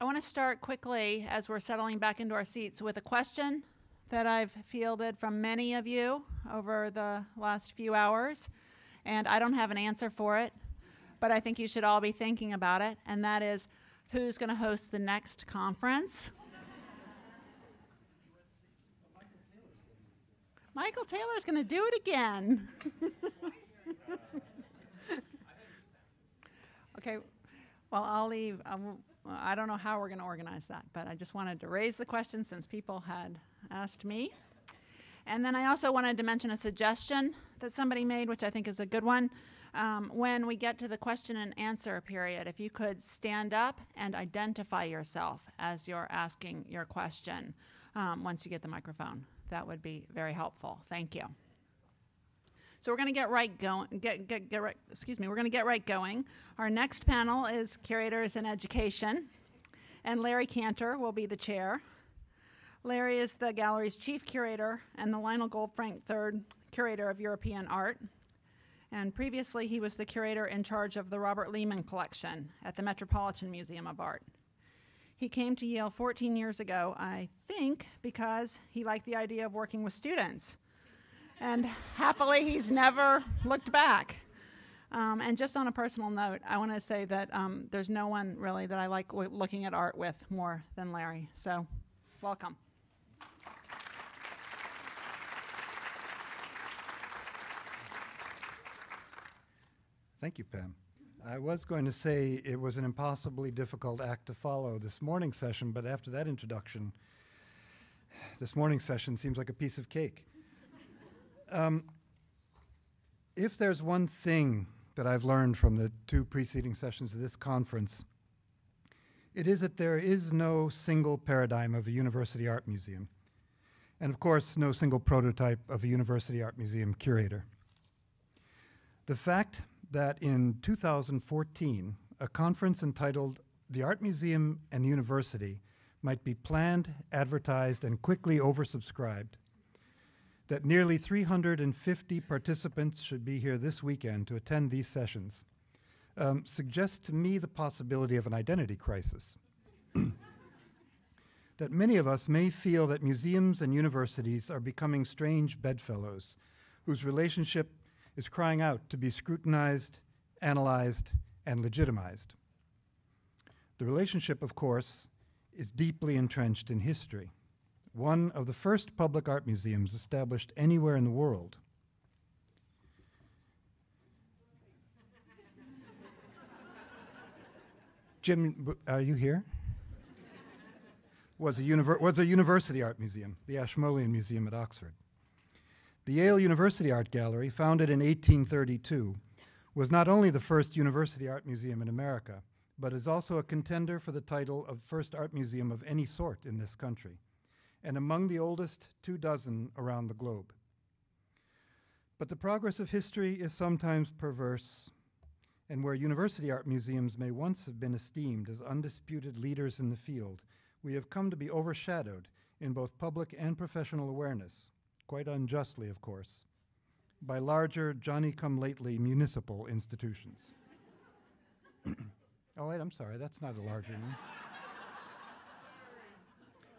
I want to start quickly as we're settling back into our seats with a question that I've fielded from many of you over the last few hours. And I don't have an answer for it, but I think you should all be thinking about it. And that is, who's going to host the next conference? Michael Taylor's going to do it again. Okay, well, I'll leave. I don't know how we're going to organize that, but I just wanted to raise the question since people had asked me. And then I also wanted to mention a suggestion that somebody made, which I think is a good one. When we get to the question and answer period, if you could stand up and identify yourself as you're asking your question once you get the microphone. That would be very helpful. Thank you. So we're going to get right going. We're going to get right going. Our next panel is Curators in Education, and Larry Kanter will be the chair. Larry is the gallery's chief curator and the Lionel Goldfrank III Curator of European Art. And previously, he was the curator in charge of the Robert Lehman collection at the Metropolitan Museum of Art. He came to Yale 14 years ago, I think, because he liked the idea of working with students. And happily, he's never looked back. And just on a personal note, I want to say that there's no one really that I like looking at art with more than Larry. So, welcome. Thank you, Pam. I was going to say it was an impossibly difficult act to follow this morning's session, but after that introduction, this morning's session seems like a piece of cake. If there's one thing that I've learned from the two preceding sessions of this conference, it is that there is no single paradigm of a university art museum, and of course, no single prototype of a university art museum curator. The fact that in 2014, a conference entitled The Art Museum and the University might be planned, advertised, and quickly oversubscribed, that nearly 350 participants should be here this weekend to attend these sessions, suggests to me the possibility of an identity crisis. That many of us may feel that museums and universities are becoming strange bedfellows whose relationship is crying out to be scrutinized, analyzed, and legitimized. The relationship, of course, is deeply entrenched in history. One of the first public art museums established anywhere in the world. Jim, are you here? Was a university art museum, the Ashmolean Museum at Oxford. The Yale University Art Gallery, founded in 1832, was not only the first university art museum in America, but is also a contender for the title of first art museum of any sort in this country, and among the oldest 24 around the globe. But the progress of history is sometimes perverse, and where university art museums may once have been esteemed as undisputed leaders in the field, we have come to be overshadowed in both public and professional awareness, quite unjustly, of course, by larger Johnny-come-lately municipal institutions. Oh, wait, I'm sorry, that's not a larger one.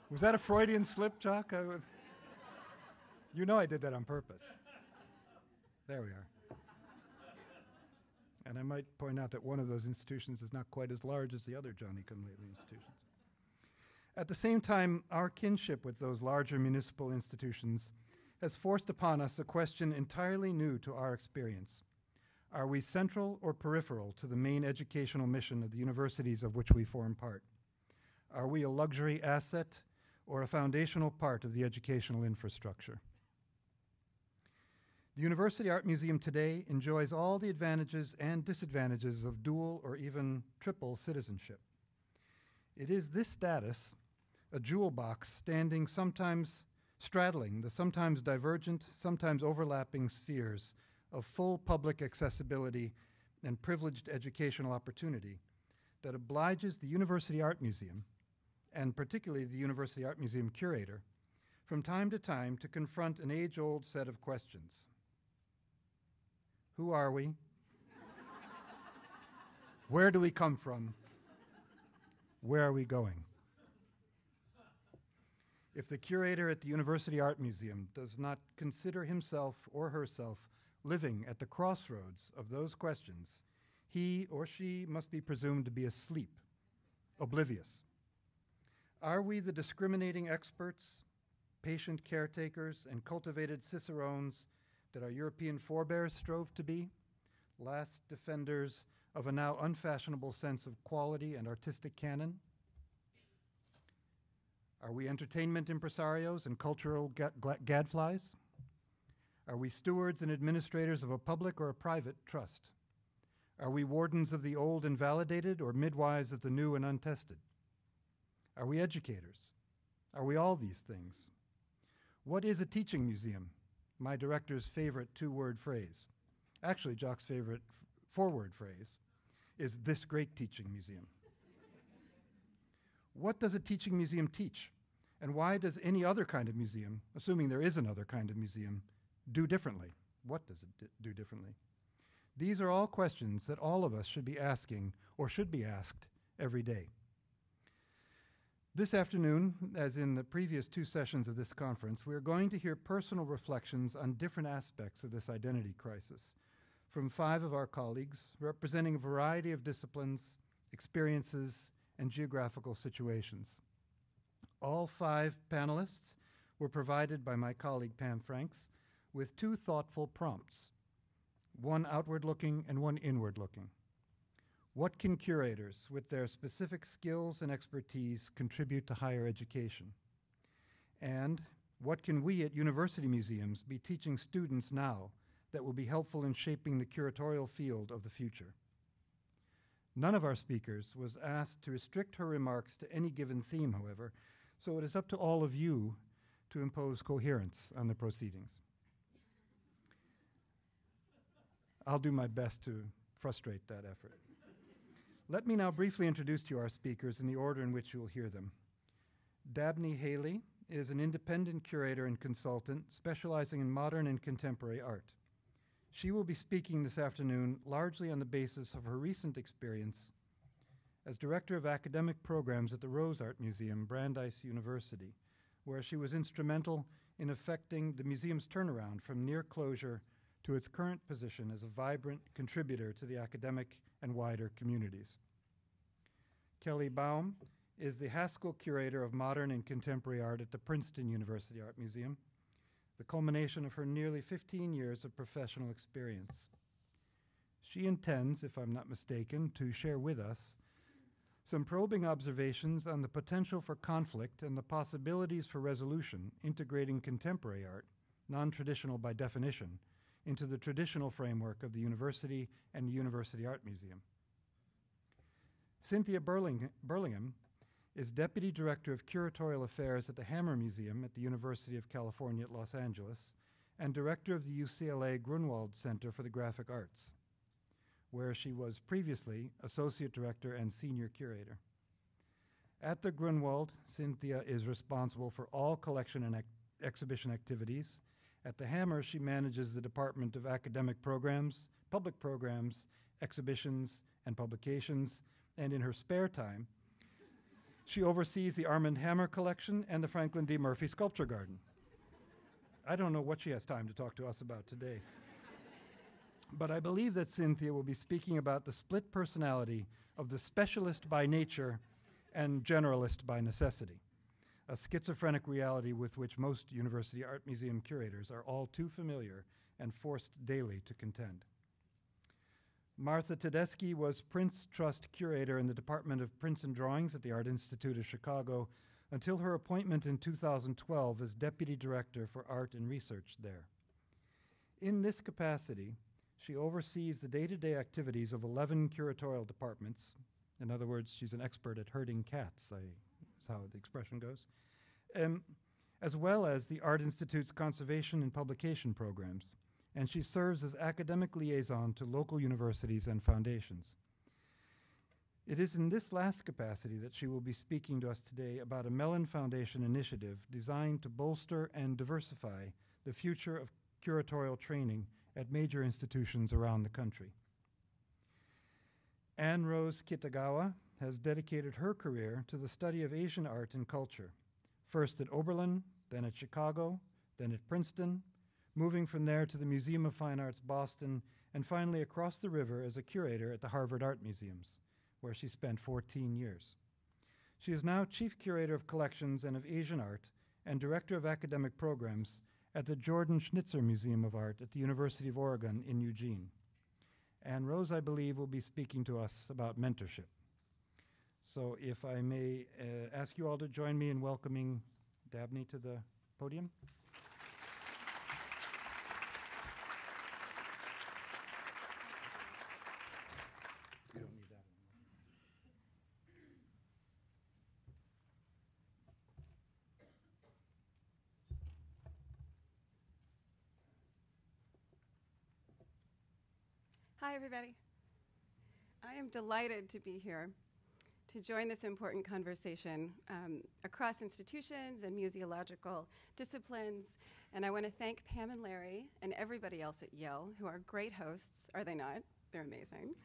Was that a Freudian slip, Chuck? You know I did that on purpose. There we are. And I might point out that one of those institutions is not quite as large as the other Johnny-come-lately institutions. At the same time, our kinship with those larger municipal institutions has forced upon us a question entirely new to our experience. Are we central or peripheral to the main educational mission of the universities of which we form part? Are we a luxury asset or a foundational part of the educational infrastructure? The University Art Museum today enjoys all the advantages and disadvantages of dual or even triple citizenship. It is this status, a jewel box standing sometimes straddling the sometimes divergent, sometimes overlapping spheres of full public accessibility and privileged educational opportunity, that obliges the University Art Museum, and particularly the University Art Museum curator, from time to time to confront an age-old set of questions. Who are we? Where do we come from? Where are we going? If the curator at the University Art Museum does not consider himself or herself living at the crossroads of those questions, he or she must be presumed to be asleep, oblivious. Are we the discriminating experts, patient caretakers, and cultivated cicerones that our European forebears strove to be, last defenders of a now unfashionable sense of quality and artistic canon? Are we entertainment impresarios and cultural gadflies? Are we stewards and administrators of a public or a private trust? Are we wardens of the old and validated, or midwives of the new and untested? Are we educators? Are we all these things? What is a teaching museum? My director's favorite two-word phrase. Actually, Jock's favorite four-word phrase is this great teaching museum. What does a teaching museum teach? And why does any other kind of museum, assuming there is another kind of museum, do differently? What does it do differently? These are all questions that all of us should be asking, or should be asked, every day. This afternoon, as in the previous two sessions of this conference, we are going to hear personal reflections on different aspects of this identity crisis from 5 of our colleagues, representing a variety of disciplines, experiences, and geographical situations. All 5 panelists were provided by my colleague Pam Franks with 2 thoughtful prompts, one outward-looking and one inward-looking. What can curators, with their specific skills and expertise, contribute to higher education? And what can we at university museums be teaching students now that will be helpful in shaping the curatorial field of the future? None of our speakers was asked to restrict her remarks to any given theme, however, so it is up to all of you to impose coherence on the proceedings. I'll do my best to frustrate that effort. Let me now briefly introduce to you our speakers in the order in which you will hear them. Dabney Hailey is an independent curator and consultant specializing in modern and contemporary art. She will be speaking this afternoon largely on the basis of her recent experience as Director of Academic Programs at the Rose Art Museum, Brandeis University, where she was instrumental in effecting the museum's turnaround from near closure to its current position as a vibrant contributor to the academic and wider communities. Kelly Baum is the Haskell Curator of Modern and Contemporary Art at the Princeton University Art Museum, the culmination of her nearly 15 years of professional experience. She intends, if I'm not mistaken, to share with us some probing observations on the potential for conflict and the possibilities for resolution integrating contemporary art, non-traditional by definition, into the traditional framework of the university and the University Art Museum. Cynthia Burlingham is Deputy Director of Curatorial Affairs at the Hammer Museum at the University of California at Los Angeles and Director of the UCLA Grunwald Center for the Graphic Arts, where she was previously Associate Director and Senior Curator. At the Grunwald, Cynthia is responsible for all collection and exhibition activities. At the Hammer, she manages the Department of Academic Programs, Public Programs, Exhibitions, and Publications, and in her spare time, she oversees the Armand Hammer Collection and the Franklin D. Murphy Sculpture Garden. I don't know what she has time to talk to us about today. But I believe that Cynthia will be speaking about the split personality of the specialist by nature and generalist by necessity, a schizophrenic reality with which most University Art Museum curators are all too familiar and forced daily to contend. Martha Tedeschi was Prince Trust Curator in the Department of Prints and Drawings at the Art Institute of Chicago until her appointment in 2012 as Deputy Director for Art and Research there. In this capacity, she oversees the day-to-day activities of 11 curatorial departments. In other words, she's an expert at herding cats, is how the expression goes, as well as the Art Institute's conservation and publication programs. And she serves as academic liaison to local universities and foundations. It is in this last capacity that she will be speaking to us today about a Mellon Foundation initiative designed to bolster and diversify the future of curatorial training at major institutions around the country. Anne Rose Kitagawa has dedicated her career to the study of Asian art and culture, first at Oberlin, then at Chicago, then at Princeton, moving from there to the Museum of Fine Arts Boston, and finally across the river as a curator at the Harvard Art Museums, where she spent 14 years. She is now Chief Curator of Collections and of Asian Art and Director of Academic Programs at the Jordan Schnitzer Museum of Art at the University of Oregon in Eugene. And Rose, I believe, will be speaking to us about mentorship. So if I may ask you all to join me in welcoming Dabney to the podium. You don't need that one. Hi, everybody. I am delighted to be here to join this important conversation across institutions and museological disciplines. And I want to thank Pam and Larry and everybody else at Yale, who are great hosts, are they not? They're amazing.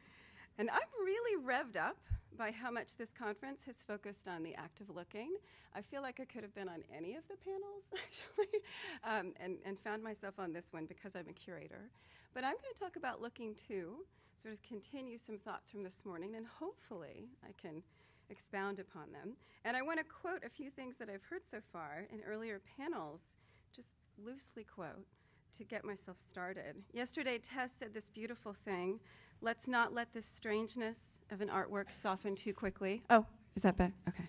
And I'm really revved up by how much this conference has focused on the act of looking. I feel like I could have been on any of the panels, actually, and found myself on this one because I'm a curator. But I'm going to talk about looking too, sort of continue some thoughts from this morning, and hopefully I can expound upon them. And I want to quote a few things that I've heard so far in earlier panels, just loosely quote, to get myself started. Yesterday, Tess said this beautiful thing, let's not let the strangeness of an artwork soften too quickly. Oh, is that better? Okay.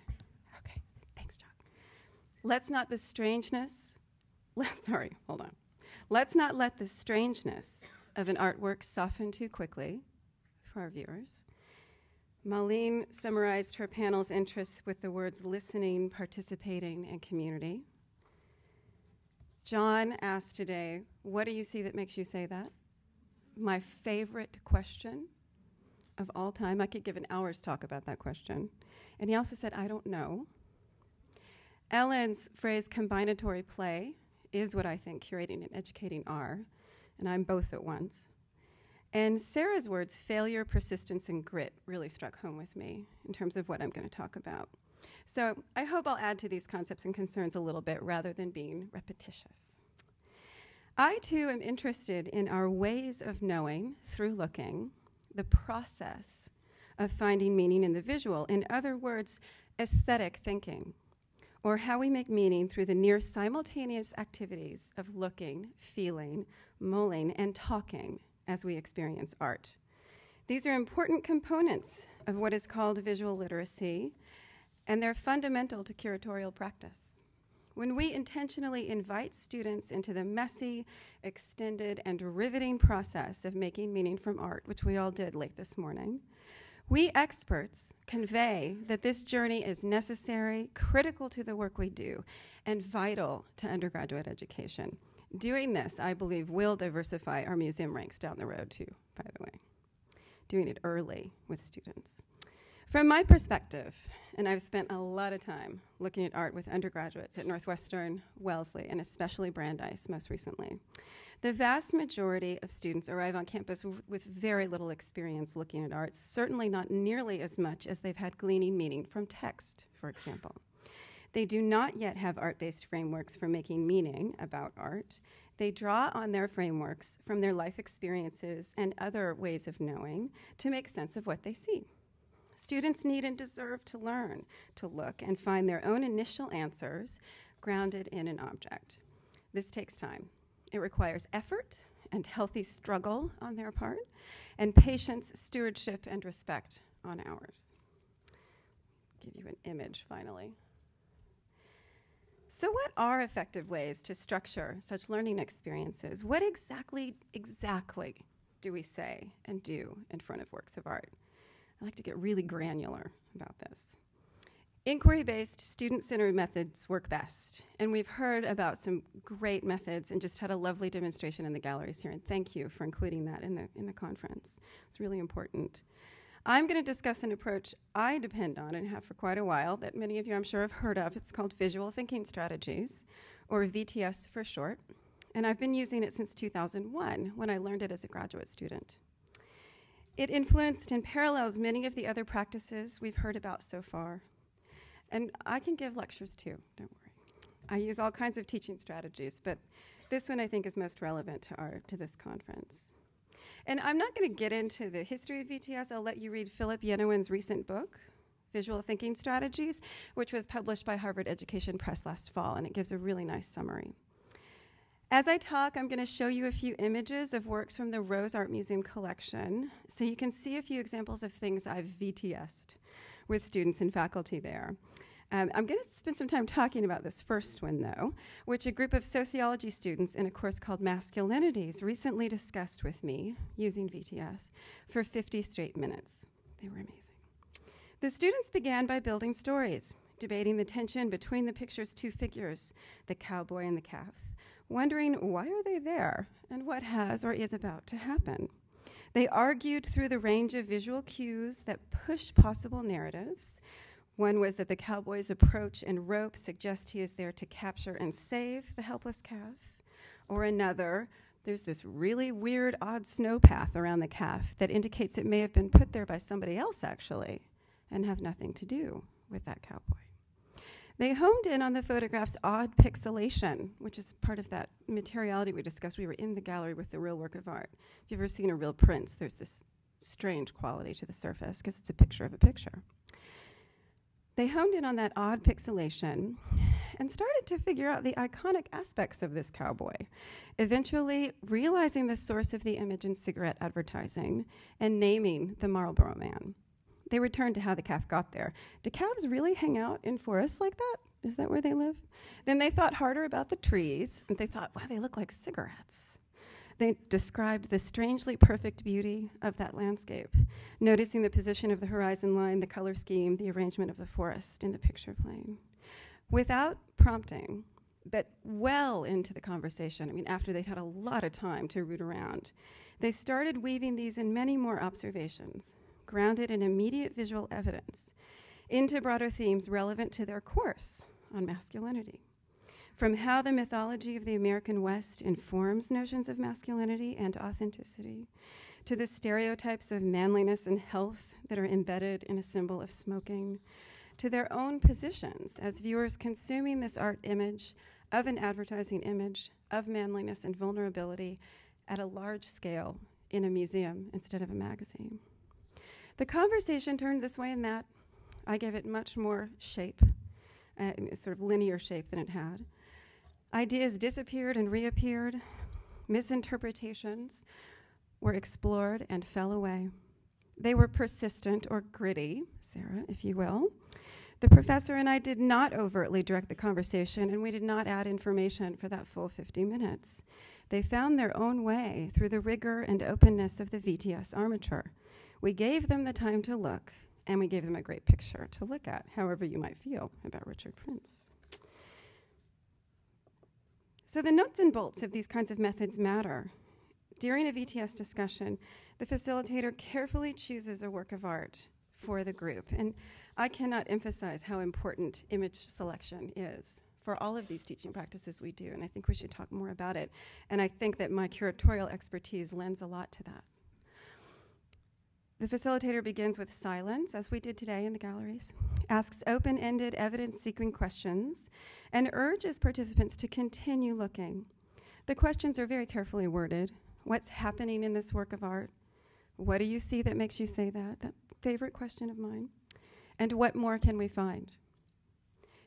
Okay, thanks, John. Let's not the strangeness, sorry, hold on. Let's not let the strangeness of an artwork soften too quickly for our viewers. Marlene summarized her panel's interests with the words listening, participating, and community. John asked today, what do you see that makes you say that? My favorite question of all time. I could give an hour's talk about that question. And he also said, I don't know. Ellen's phrase, combinatory play, is what I think curating and educating are, and I'm both at once. And Sarah's words, failure, persistence, and grit, really struck home with me in terms of what I'm going to talk about. So I hope I'll add to these concepts and concerns a little bit rather than being repetitious. I, too, am interested in our ways of knowing through looking, the process of finding meaning in the visual. In other words, aesthetic thinking, or how we make meaning through the near simultaneous activities of looking, feeling, mulling, and talking as we experience art. These are important components of what is called visual literacy, and they're fundamental to curatorial practice. When we intentionally invite students into the messy, extended, and riveting process of making meaning from art, which we all did late this morning, we experts convey that this journey is necessary, critical to the work we do, and vital to undergraduate education. Doing this, I believe, will diversify our museum ranks down the road, too, by the way. Doing it early with students. From my perspective, and I've spent a lot of time looking at art with undergraduates at Northwestern, Wellesley, and especially Brandeis most recently, the vast majority of students arrive on campus with very little experience looking at art, certainly not nearly as much as they've had gleaning meaning from text, for example. They do not yet have art-based frameworks for making meaning about art. They draw on their frameworks from their life experiences and other ways of knowing to make sense of what they see. Students need and deserve to learn to look and find their own initial answers grounded in an object. This takes time. It requires effort and healthy struggle on their part, and patience, stewardship, and respect on ours. Give you an image, finally. So what are effective ways to structure such learning experiences? What exactly do we say and do in front of works of art? I like to get really granular about this. Inquiry-based, student-centered methods work best, and we've heard about some great methods and just had a lovely demonstration in the galleries here, and thank you for including that in the conference. It's really important. I'm going to discuss an approach I depend on and have for quite a while that many of you I'm sure have heard of. It's called Visual Thinking Strategies, or VTS for short, and I've been using it since 2001 when I learned it as a graduate student. It influenced and parallels many of the other practices we've heard about so far. And I can give lectures too, don't worry. I use all kinds of teaching strategies, but this one I think is most relevant to this conference. And I'm not going to get into the history of VTS. I'll let you read Philip Yenowin's recent book, Visual Thinking Strategies, which was published by Harvard Education Press last fall, and it gives a really nice summary. As I talk, I'm going to show you a few images of works from the Rose Art Museum collection, so you can see a few examples of things I've VTS'd with students and faculty there. I'm going to spend some time talking about this first one, though, which a group of sociology students in a course called Masculinities recently discussed with me using VTS for 50 straight minutes. They were amazing. The students began by building stories, debating the tension between the picture's two figures, the cowboy and the calf, wondering why are they there and what has or is about to happen. They argued through the range of visual cues that push possible narratives. One was that the cowboy's approach and rope suggest he is there to capture and save the helpless calf. Or another, there's this really weird, odd snow path around the calf that indicates it may have been put there by somebody else, actually, and have nothing to do with that cowboy. They homed in on the photograph's odd pixelation, which is part of that materiality we discussed. We were in the gallery with the real work of art. If you've ever seen a real Prince, there's this strange quality to the surface because it's a picture of a picture. They honed in on that odd pixelation and started to figure out the iconic aspects of this cowboy, eventually realizing the source of the image in cigarette advertising and naming the Marlboro Man. They returned to how the calf got there. Do calves really hang out in forests like that? Is that where they live? Then they thought harder about the trees, and they thought, wow, they look like cigarettes. They described the strangely perfect beauty of that landscape, noticing the position of the horizon line, the color scheme, the arrangement of the forest in the picture plane. Without prompting, but well into the conversation, after they'd had a lot of time to root around, they started weaving these and many more observations, grounded in immediate visual evidence, into broader themes relevant to their course on masculinity. From how the mythology of the American West informs notions of masculinity and authenticity, to the stereotypes of manliness and health that are embedded in a symbol of smoking, to their own positions as viewers consuming this art image of an advertising image of manliness and vulnerability at a large scale in a museum instead of a magazine. The conversation turned this way and that. I gave it much more shape, sort of linear shape than it had. Ideas disappeared and reappeared. Misinterpretations were explored and fell away. They were persistent or gritty, Sarah, if you will. The professor and I did not overtly direct the conversation, and we did not add information for that full 50 minutes. They found their own way through the rigor and openness of the VTS armature. We gave them the time to look, and we gave them a great picture to look at, however you might feel about Richard Prince. So the nuts and bolts of these kinds of methods matter. During a VTS discussion, the facilitator carefully chooses a work of art for the group. And I cannot emphasize how important image selection is for all of these teaching practices we do, and I think we should talk more about it. And I think that my curatorial expertise lends a lot to that. The facilitator begins with silence, as we did today in the galleries, asks open-ended, evidence-seeking questions, and urges participants to continue looking. The questions are very carefully worded. What's happening in this work of art? What do you see that makes you say that? That favorite question of mine. And what more can we find?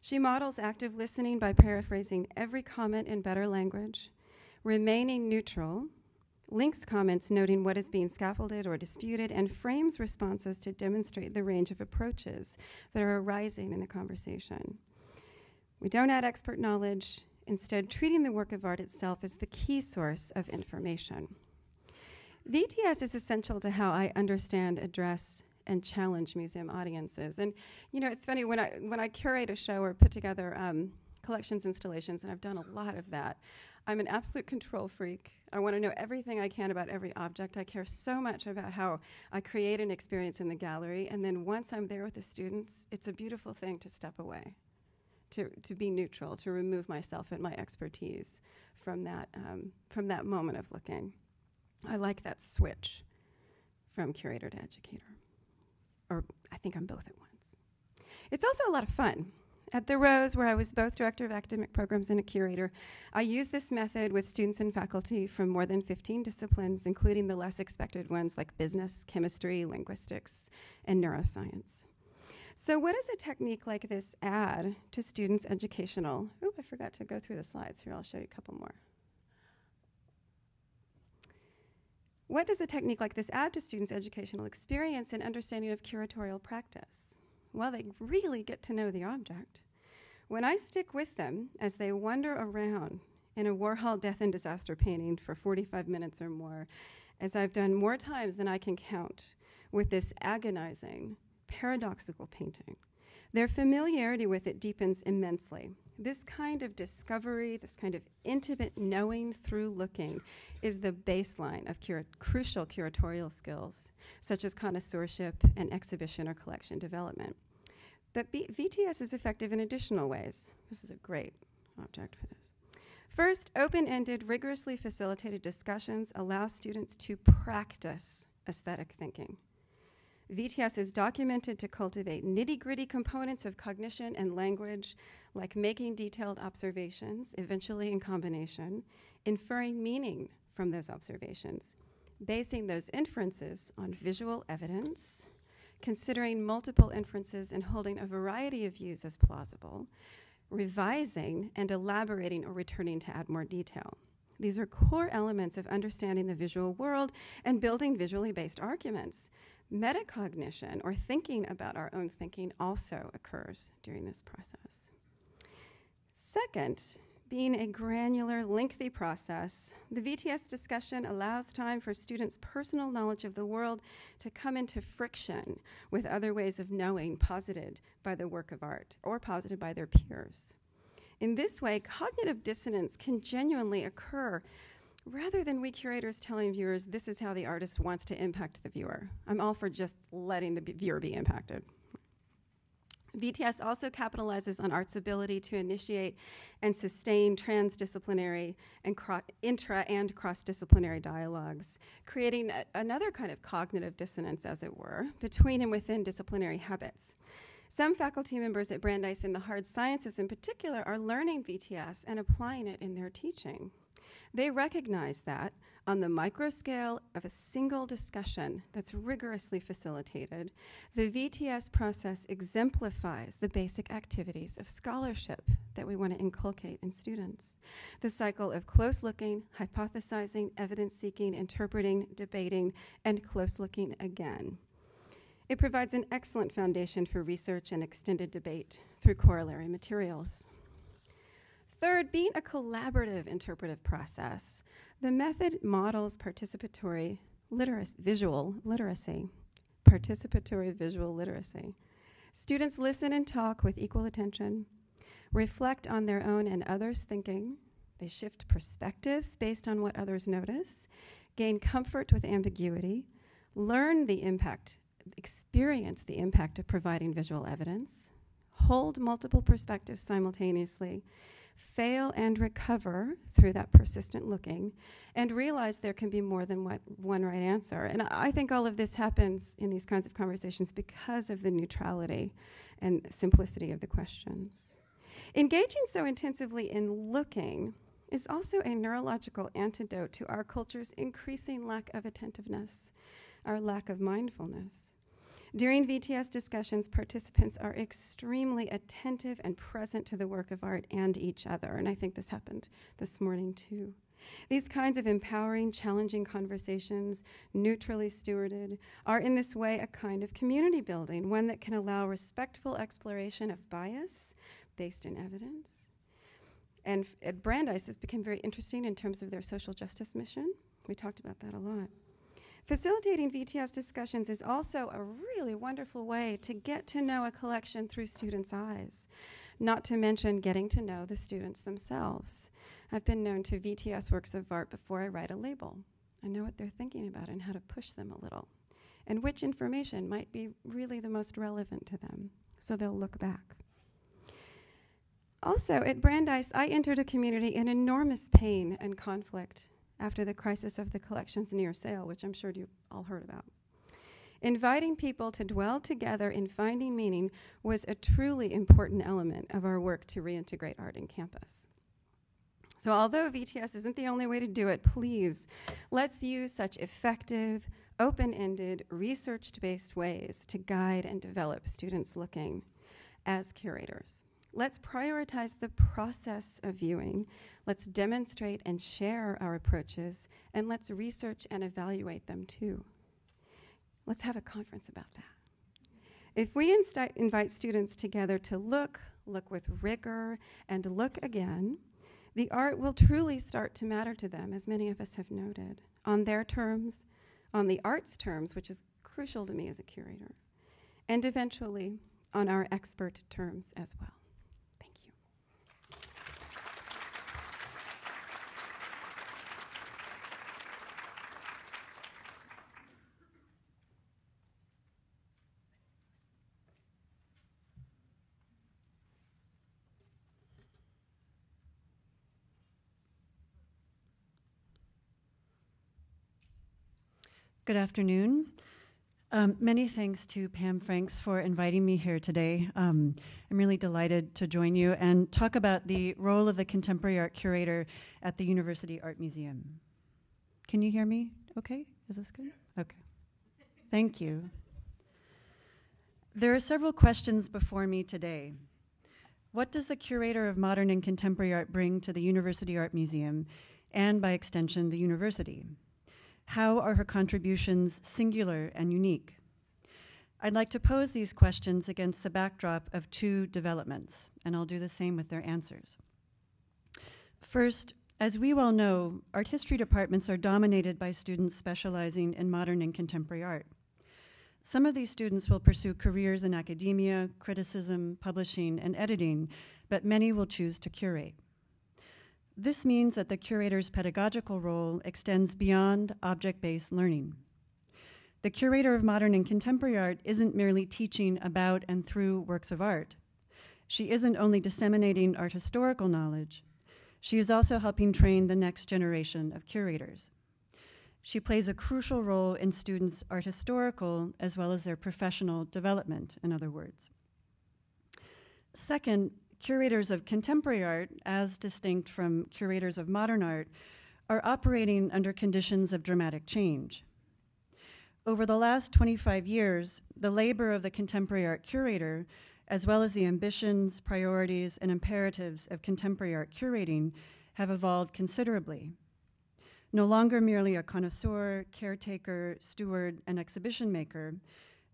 She models active listening by paraphrasing every comment in better language, remaining neutral, links comments noting what is being scaffolded or disputed, and frames responses to demonstrate the range of approaches that are arising in the conversation. We don't add expert knowledge, instead treating the work of art itself as the key source of information. VTS is essential to how I understand, address, and challenge museum audiences. And it's funny, when I curate a show or put together collections, installations, and I've done a lot of that, I'm an absolute control freak. I want to know everything I can about every object. I care so much about how I create an experience in the gallery, and then once I'm there with the students, it's a beautiful thing to step away, to be neutral, to remove myself and my expertise from that moment of looking. I like that switch from curator to educator. Or I think I'm both at once. It's also a lot of fun. At the Rose, where I was both director of academic programs and a curator, I used this method with students and faculty from more than 15 disciplines, including the less expected ones like business, chemistry, linguistics, and neuroscience. So what does a technique like this add to students' educational? Oh, I forgot to go through the slides. Here, I'll show you a couple more. What does a technique like this add to students' educational experience and understanding of curatorial practice? Well, they really get to know the object. When I stick with them as they wander around in a Warhol death and disaster painting for 45 minutes or more, as I've done more times than I can count with this agonizing, paradoxical painting, their familiarity with it deepens immensely. This kind of discovery, this kind of intimate knowing through looking is the baseline of crucial curatorial skills, such as connoisseurship and exhibition or collection development. But VTS is effective in additional ways. This is a great object for this. First, open-ended, rigorously facilitated discussions allow students to practice aesthetic thinking. VTS is documented to cultivate nitty-gritty components of cognition and language, like making detailed observations, eventually in combination, inferring meaning from those observations, basing those inferences on visual evidence, considering multiple inferences and holding a variety of views as plausible, revising and elaborating or returning to add more detail. These are core elements of understanding the visual world and building visually based arguments. Metacognition, or thinking about our own thinking, also occurs during this process. Second, being a granular, lengthy process, the VTS discussion allows time for students' personal knowledge of the world to come into friction with other ways of knowing posited by the work of art or posited by their peers. In this way, cognitive dissonance can genuinely occur rather than we curators telling viewers this is how the artist wants to impact the viewer. I'm all for just letting the viewer be impacted. VTS also capitalizes on art's ability to initiate and sustain transdisciplinary and intra- and cross-disciplinary dialogues, creating another kind of cognitive dissonance, as it were, between and within disciplinary habits. Some faculty members at Brandeis in the hard sciences in particular are learning VTS and applying it in their teaching. They recognize that on the micro scale of a single discussion that's rigorously facilitated, the VTS process exemplifies the basic activities of scholarship that we want to inculcate in students. The cycle of close looking, hypothesizing, evidence seeking, interpreting, debating, and close looking again. It provides an excellent foundation for research and extended debate through corollary materials. Third, being a collaborative interpretive process, the method models participatory visual literacy. Participatory visual literacy. Students listen and talk with equal attention, reflect on their own and others' thinking, they shift perspectives based on what others notice, gain comfort with ambiguity, learn the impact, experience the impact of providing visual evidence, hold multiple perspectives simultaneously, fail and recover through that persistent looking, and realize there can be more than one right answer. And I think all of this happens in these kinds of conversations because of the neutrality and simplicity of the questions. Engaging so intensively in looking is also a neurological antidote to our culture's increasing lack of attentiveness, our lack of mindfulness. During VTS discussions, participants are extremely attentive and present to the work of art and each other, and I think this happened this morning too. These kinds of empowering, challenging conversations, neutrally stewarded, are in this way a kind of community building, one that can allow respectful exploration of bias based in evidence. And at Brandeis, this became very interesting in terms of their social justice mission. We talked about that a lot. Facilitating VTS discussions is also a really wonderful way to get to know a collection through students' eyes, not to mention getting to know the students themselves. I've been known to VTS works of art before I write a label. I know what they're thinking about and how to push them a little, and which information might be really the most relevant to them, so they'll look back. Also, at Brandeis, I entered a community in enormous pain and conflict after the crisis of the collection's near sale, which I'm sure you've all heard about. Inviting people to dwell together in finding meaning was a truly important element of our work to reintegrate art in campus. So although VTS isn't the only way to do it, please, let's use such effective, open-ended, research-based ways to guide and develop students looking as curators. Let's prioritize the process of viewing. Let's demonstrate and share our approaches, and let's research and evaluate them too. Let's have a conference about that. If we invite students together to look with rigor, and look again, the art will truly start to matter to them, as many of us have noted, on their terms, on the art's terms, which is crucial to me as a curator, and eventually on our expert terms as well. Thank you. Good afternoon. Many thanks to Pam Franks for inviting me here today. I'm really delighted to join you and talk about the role of the contemporary art curator at the University Art Museum. Can you hear me okay? Is this good? Okay. Thank you. There are several questions before me today. What does the curator of modern and contemporary art bring to the University Art Museum and, by extension, the university? How are her contributions singular and unique? I'd like to pose these questions against the backdrop of two developments, and I'll do the same with their answers. First, as we well know, art history departments are dominated by students specializing in modern and contemporary art. Some of these students will pursue careers in academia, criticism, publishing, and editing, but many will choose to curate. This means that the curator's pedagogical role extends beyond object-based learning. The curator of modern and contemporary art isn't merely teaching about and through works of art. She isn't only disseminating art historical knowledge, she is also helping train the next generation of curators. She plays a crucial role in students' art historical as well as their professional development, in other words. Second, curators of contemporary art, as distinct from curators of modern art, are operating under conditions of dramatic change. Over the last 25 years, the labor of the contemporary art curator, as well as the ambitions, priorities, and imperatives of contemporary art curating, have evolved considerably. No longer merely a connoisseur, caretaker, steward, and exhibition maker,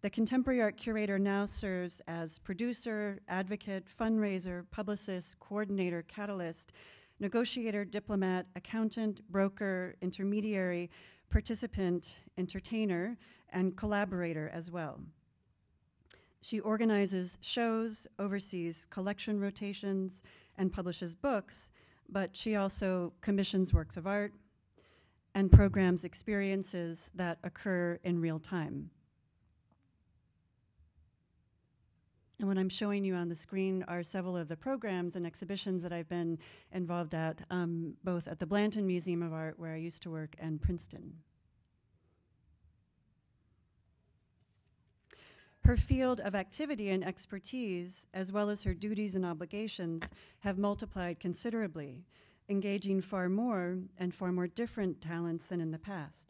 the contemporary art curator now serves as producer, advocate, fundraiser, publicist, coordinator, catalyst, negotiator, diplomat, accountant, broker, intermediary, participant, entertainer, and collaborator as well. She organizes shows, oversees collection rotations, and publishes books, but she also commissions works of art and programs experiences that occur in real time. And what I'm showing you on the screen are several of the programs and exhibitions that I've been involved at, both at the Blanton Museum of Art, where I used to work, and Princeton. Her field of activity and expertise, as well as her duties and obligations, have multiplied considerably, engaging far more and far more different talents than in the past.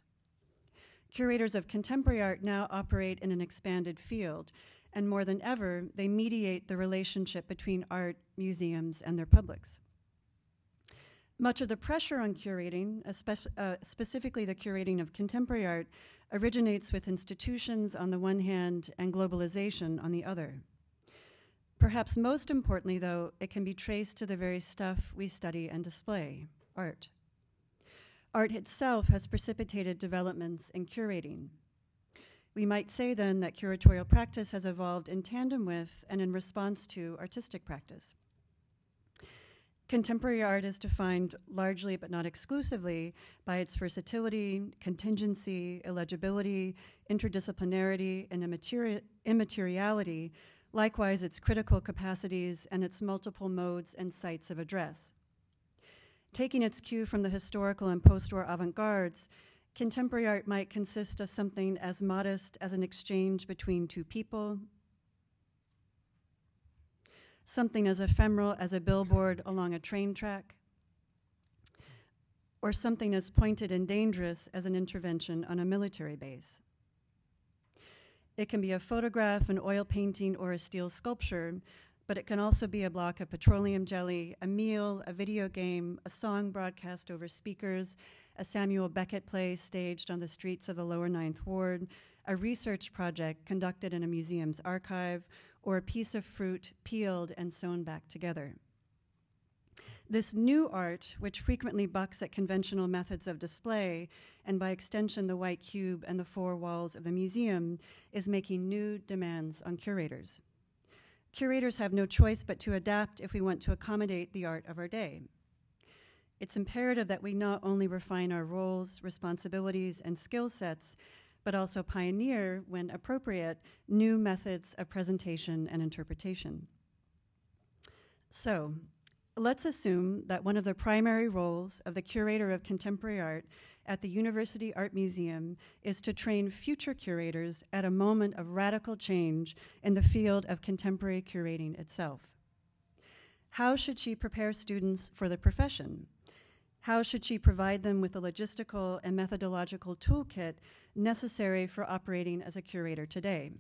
Curators of contemporary art now operate in an expanded field, and more than ever, they mediate the relationship between art, museums, and their publics. Much of the pressure on curating, specifically the curating of contemporary art, originates with institutions on the one hand and globalization on the other. Perhaps most importantly, though, it can be traced to the very stuff we study and display, art. Art itself has precipitated developments in curating. We might say then that curatorial practice has evolved in tandem with and in response to artistic practice. Contemporary art is defined largely, but not exclusively, by its versatility, contingency, illegibility, interdisciplinarity, and immateriality, likewise its critical capacities and its multiple modes and sites of address. Taking its cue from the historical and post-war avant-gardes, Contemporary art might consist of something as modest as an exchange between two people, something as ephemeral as a billboard along a train track, or something as pointed and dangerous as an intervention on a military base. It can be a photograph, an oil painting, or a steel sculpture, but it can also be a block of petroleum jelly, a meal, a video game, a song broadcast over speakers, a Samuel Beckett play staged on the streets of the lower Ninth Ward, a research project conducted in a museum's archive, or a piece of fruit peeled and sewn back together. This new art, which frequently bucks at conventional methods of display, and by extension the white cube and the four walls of the museum, is making new demands on curators. Curators have no choice but to adapt if we want to accommodate the art of our day. It's imperative that we not only refine our roles, responsibilities, and skill sets, but also pioneer, when appropriate, new methods of presentation and interpretation. So, let's assume that one of the primary roles of the curator of contemporary art at the University Art Museum is to train future curators at a moment of radical change in the field of contemporary curating itself. How should she prepare students for the profession? How should she provide them with the logistical and methodological toolkit necessary for operating as a curator today?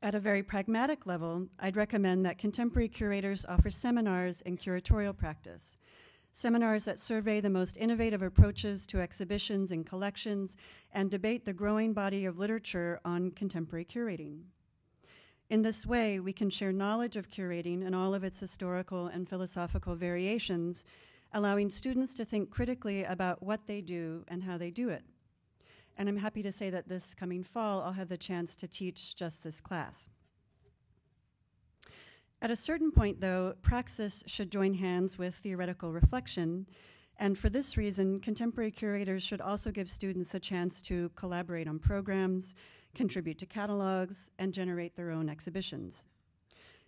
At a very pragmatic level, I'd recommend that contemporary curators offer seminars in curatorial practice, seminars that survey the most innovative approaches to exhibitions and collections and debate the growing body of literature on contemporary curating. In this way, we can share knowledge of curating and all of its historical and philosophical variations, allowing students to think critically about what they do and how they do it. And I'm happy to say that this coming fall, I'll have the chance to teach just this class. At a certain point, though, praxis should join hands with theoretical reflection, and for this reason, contemporary curators should also give students a chance to collaborate on programs, contribute to catalogs, and generate their own exhibitions.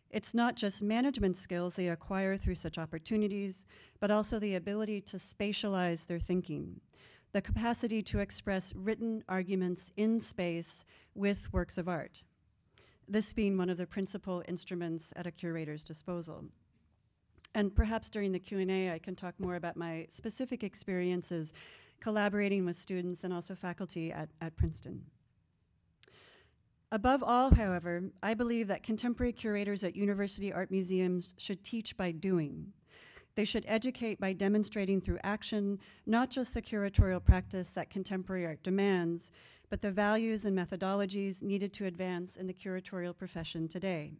It's not just management skills they acquire through such opportunities, but also the ability to spatialize their thinking, the capacity to express written arguments in space with works of art, this being one of the principal instruments at a curator's disposal. And perhaps during the Q&A, I can talk more about my specific experiences collaborating with students and also faculty at Princeton. Above all, however, I believe that contemporary curators at university art museums should teach by doing. They should educate by demonstrating through action, not just the curatorial practice that contemporary art demands, but the values and methodologies needed to advance in the curatorial profession today.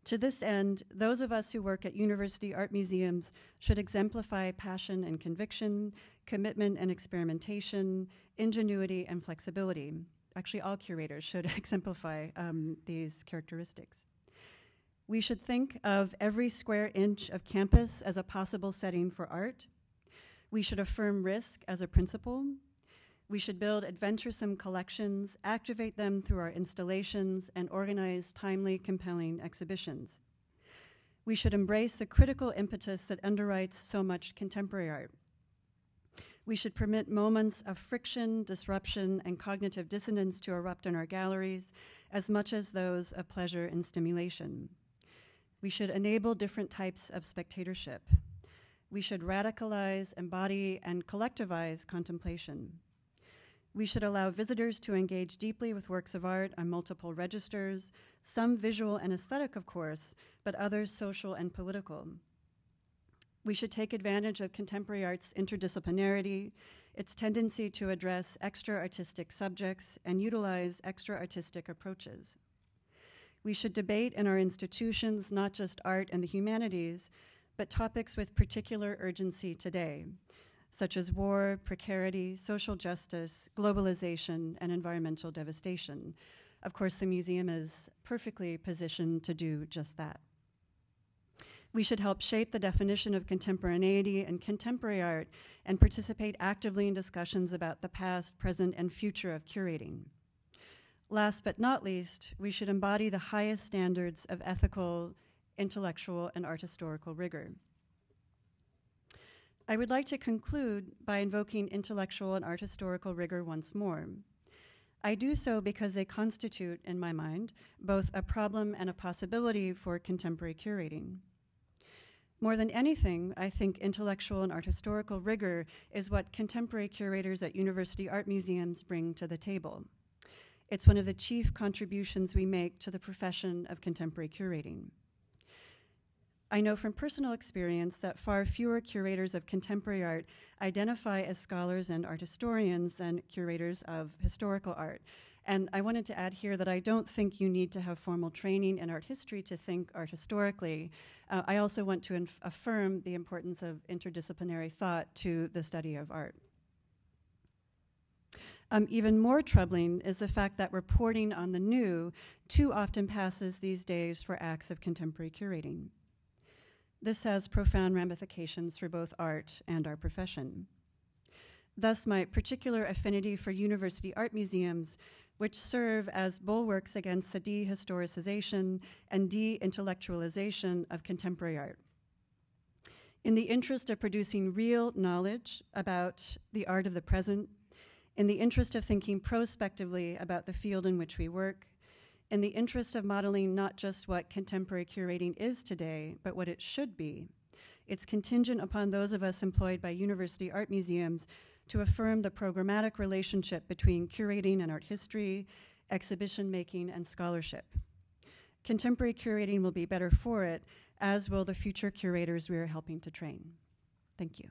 To this end, those of us who work at university art museums should exemplify passion and conviction, commitment and experimentation, ingenuity and flexibility. Actually, all curators should exemplify these characteristics. We should think of every square inch of campus as a possible setting for art. We should affirm risk as a principle. We should build adventuresome collections, activate them through our installations, and organize timely, compelling exhibitions. We should embrace the critical impetus that underwrites so much contemporary art. We should permit moments of friction, disruption, and cognitive dissonance to erupt in our galleries as much as those of pleasure and stimulation. We should enable different types of spectatorship. We should radicalize, embody, and collectivize contemplation. We should allow visitors to engage deeply with works of art on multiple registers, some visual and aesthetic, of course, but others social and political. We should take advantage of contemporary art's interdisciplinarity, its tendency to address extra-artistic subjects and utilize extra-artistic approaches. We should debate in our institutions not just art and the humanities, but topics with particular urgency today, such as war, precarity, social justice, globalization, and environmental devastation. Of course, the museum is perfectly positioned to do just that. We should help shape the definition of contemporaneity and contemporary art and participate actively in discussions about the past, present, and future of curating. Last but not least, we should embody the highest standards of ethical, intellectual, and art historical rigor. I would like to conclude by invoking intellectual and art historical rigor once more. I do so because they constitute, in my mind, both a problem and a possibility for contemporary curating. More than anything, I think intellectual and art historical rigor is what contemporary curators at university art museums bring to the table. It's one of the chief contributions we make to the profession of contemporary curating. I know from personal experience that far fewer curators of contemporary art identify as scholars and art historians than curators of historical art. And I wanted to add here that I don't think you need to have formal training in art history to think art historically. I also want to affirm the importance of interdisciplinary thought to the study of art. Even more troubling is the fact that reporting on the new too often passes these days for acts of contemporary curating. This has profound ramifications for both art and our profession. Thus, my particular affinity for university art museums, which serve as bulwarks against the dehistoricization and de-intellectualization of contemporary art. In the interest of producing real knowledge about the art of the present, in the interest of thinking prospectively about the field in which we work, in the interest of modeling not just what contemporary curating is today, but what it should be, it's contingent upon those of us employed by university art museums to affirm the programmatic relationship between curating and art history, exhibition making, and scholarship. Contemporary curating will be better for it, as will the future curators we are helping to train. Thank you.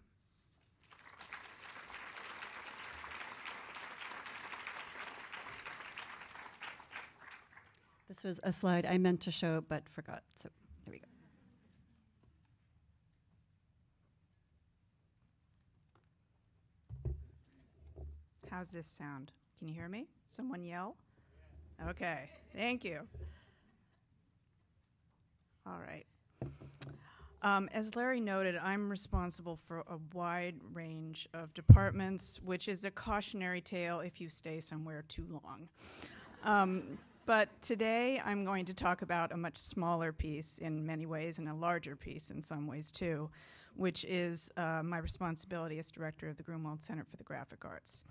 This was a slide I meant to show but forgot, so there we go. How's this sound? Can you hear me? Someone yell? Okay, thank you. All right. As Larry noted, I'm responsible for a wide range of departments, which is a cautionary tale if you stay somewhere too long. But today I'm going to talk about a much smaller piece in many ways and a larger piece in some ways too, which is my responsibility as director of the Grunwald Center for the Graphic Arts.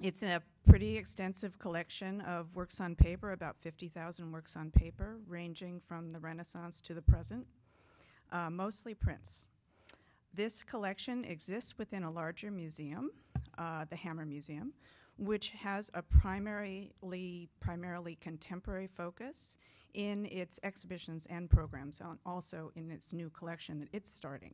It's a pretty extensive collection of works on paper, about 50,000 works on paper, ranging from the Renaissance to the present, mostly prints. This collection exists within a larger museum, the Hammer Museum, which has a primarily contemporary focus in its exhibitions and programs, and also in its new collection that it's starting.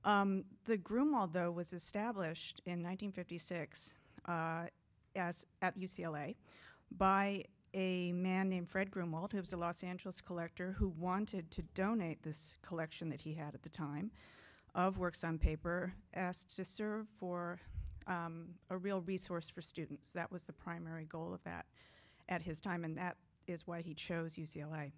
The Grunwald, though, was established in 1956 at UCLA by a man named Fred Grunwald, who was a Los Angeles collector who wanted to donate this collection that he had at the time of works on paper as to serve for a real resource for students. That was the primary goal of that at his time, and that is why he chose UCLA.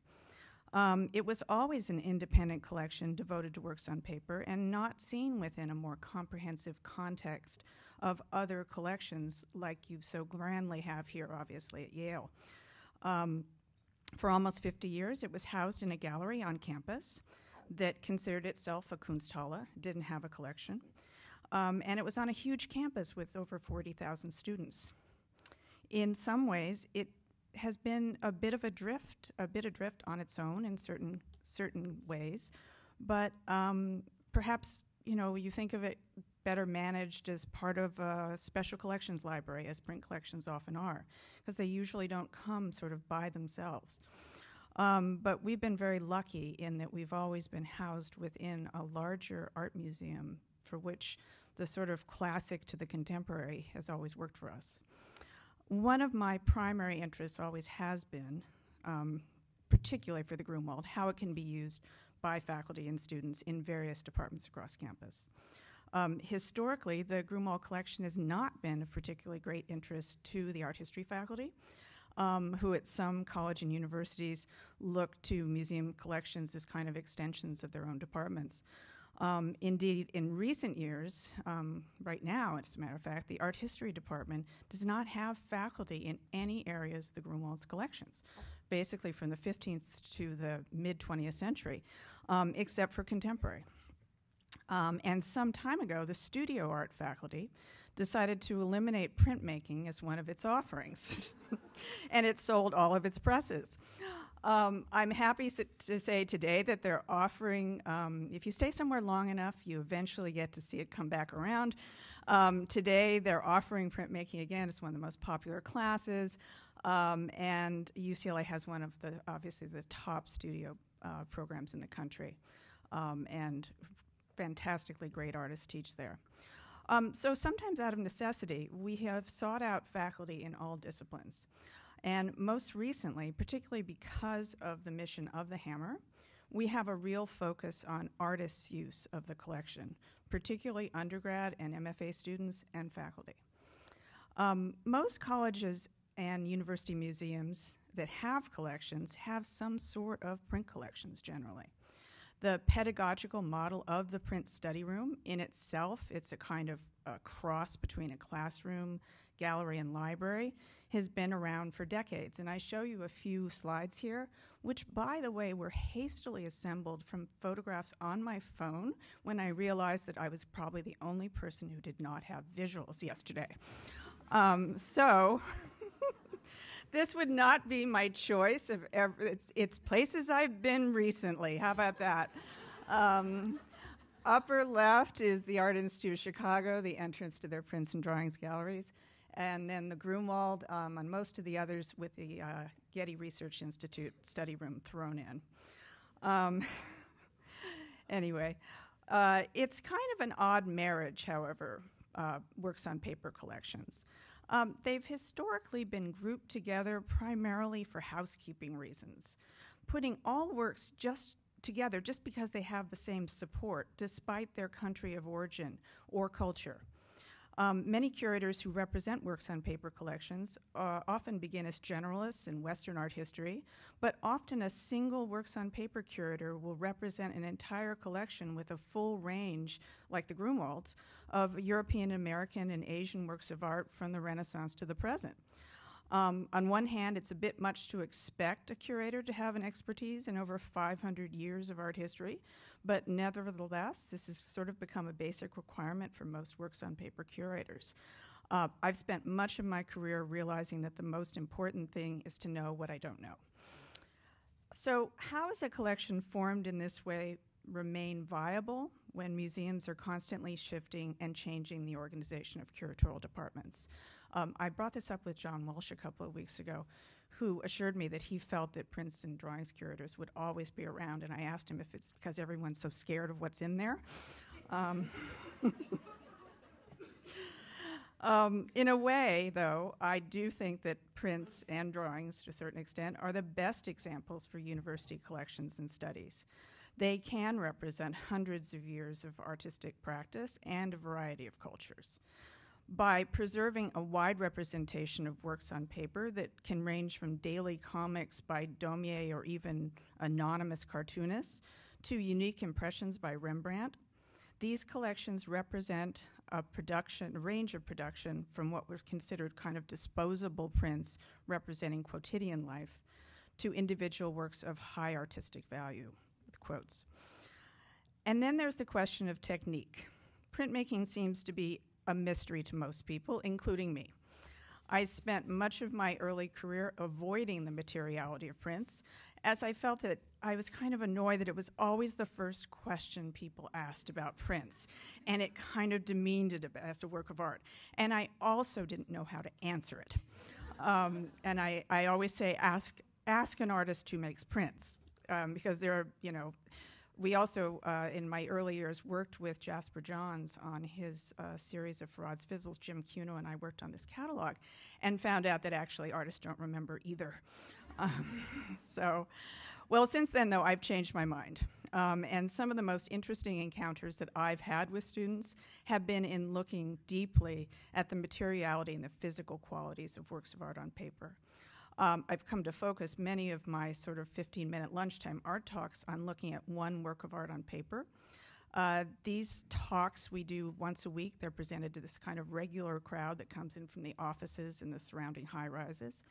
It was always an independent collection devoted to works on paper and not seen within a more comprehensive context of other collections like you so grandly have here, obviously, at Yale. For almost 50 years, it was housed in a gallery on campus that considered itself a Kunsthalle, didn't have a collection. And it was on a huge campus with over 40,000 students. In some ways, it has been a bit adrift on its own in certain ways, but perhaps you think of it better managed as part of a special collections library, as print collections often are, because they usually don't come sort of by themselves. But we've been very lucky in that we've always been housed within a larger art museum for which the sort of classic to the contemporary has always worked for us. One of my primary interests always has been, particularly for the Grunwald, how it can be used by faculty and students in various departments across campus. Historically, the Grunwald collection has not been of particularly great interest to the art history faculty, who at some college and universities look to museum collections as kind of extensions of their own departments. Indeed, in recent years, right now, as a matter of fact, the art history department does not have faculty in any areas of the Grunwald's collections, basically from the 15th to the mid-20th century, except for contemporary. And some time ago, the studio art faculty decided to eliminate printmaking as one of its offerings. And it sold all of its presses. I'm happy to say today that they're offering, if you stay somewhere long enough, you eventually get to see it come back around. Today, they're offering printmaking again. It's one of the most popular classes. And UCLA has one of the, obviously, the top studio programs in the country. And fantastically great artists teach there. So sometimes out of necessity, we have sought out faculty in all disciplines. And most recently, particularly because of the mission of the Hammer, we have a real focus on artists' use of the collection, particularly undergrad and MFA students and faculty. Most colleges and university museums that have collections have some sort of print collections generally. The pedagogical model of the print study room in itself, it's a kind of a cross between a classroom, gallery, and library, has been around for decades. And I show you a few slides here, which, by the way, were hastily assembled from photographs on my phone when I realized that I was probably the only person who did not have visuals yesterday. So this would not be my choice of it's places I've been recently. How about that? Upper left is the Art Institute of Chicago, the entrance to their prints and drawings galleries. And then the Grunwald on most of the others with the Getty Research Institute study room thrown in. Anyway, it's kind of an odd marriage, however, works on paper collections. They've historically been grouped together primarily for housekeeping reasons, putting all works together just because they have the same support, despite their country of origin or culture. Many curators who represent works on paper collections often begin as generalists in Western art history, but often a single works on paper curator will represent an entire collection with a full range, like the Grunwalds, of European, American, and Asian works of art from the Renaissance to the present. On one hand, it's a bit much to expect a curator to have an expertise in over 500 years of art history, but nevertheless, this has sort of become a basic requirement for most works on paper curators. I've spent much of my career realizing that the most important thing is to know what I don't know. So how is a collection formed in this way remain viable when museums are constantly shifting and changing the organization of curatorial departments? I brought this up with John Walsh a couple of weeks ago, who assured me that he felt that Princeton drawings curators would always be around, and I asked him if it's because everyone's so scared of what's in there. In a way, though, I do think that prints and drawings, to a certain extent, are the best examples for university collections and studies. They can represent hundreds of years of artistic practice and a variety of cultures. By preserving a wide representation of works on paper that can range from daily comics by Daumier or even anonymous cartoonists to unique impressions by Rembrandt, these collections represent a range of production from what was considered kind of disposable prints representing quotidian life to individual works of high artistic value, with quotes. And then there's the question of technique. Printmaking seems to be a mystery to most people, including me. I spent much of my early career avoiding the materiality of prints, as I felt that I was kind of annoyed that it was always the first question people asked about prints, and it kind of demeaned it as a work of art. And I also didn't know how to answer it. And I always say, ask an artist who makes prints, because there are, we also, in my early years, worked with Jasper Johns on his series of Farad's Fizzles. Jim Cuno and I worked on this catalog and found out that actually artists don't remember either. Well, since then, though, I've changed my mind. And some of the most interesting encounters that I've had with students have been in looking deeply at the materiality and the physical qualities of works of art on paper. I've come to focus many of my sort of 15-minute lunchtime art talks on looking at one work of art on paper. These talks we do once a week. They're presented to this kind of regular crowd that comes in from the offices and the surrounding high-rises.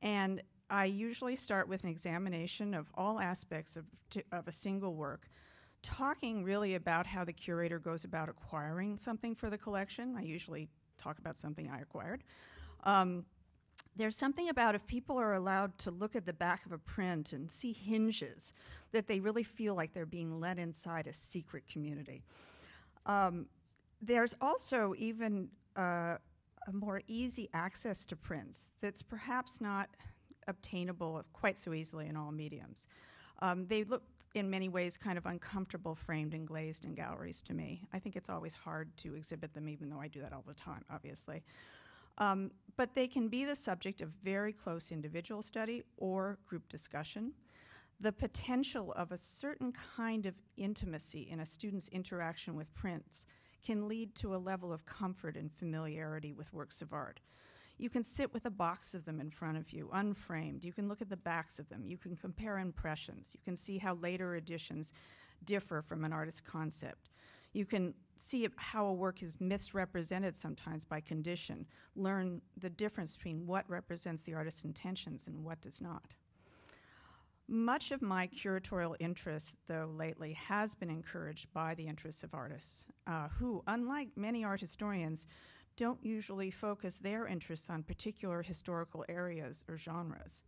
And I usually start with an examination of all aspects of a single work talking really about how the curator goes about acquiring something for the collection. I usually talk about something I acquired. There's something about if people are allowed to look at the back of a print and see hinges, that they really feel like they're being let inside a secret community. There's also even a more easy access to prints that's perhaps not obtainable quite so easily in all mediums. They look in many ways kind of uncomfortable framed and glazed in galleries to me. I think it's always hard to exhibit them, even though I do that all the time, obviously. But they can be the subject of very close individual study or group discussion. The potential of a certain kind of intimacy in a student's interaction with prints can lead to a level of comfort and familiarity with works of art. You can sit with a box of them in front of you, unframed. You can look at the backs of them. You can compare impressions. You can see how later editions differ from an artist's concept. You can see how a work is misrepresented sometimes by condition, learn the difference between what represents the artist's intentions and what does not. Much of my curatorial interest, though, lately has been encouraged by the interests of artists who, unlike many art historians, don't usually focus their interests on particular historical areas or genres.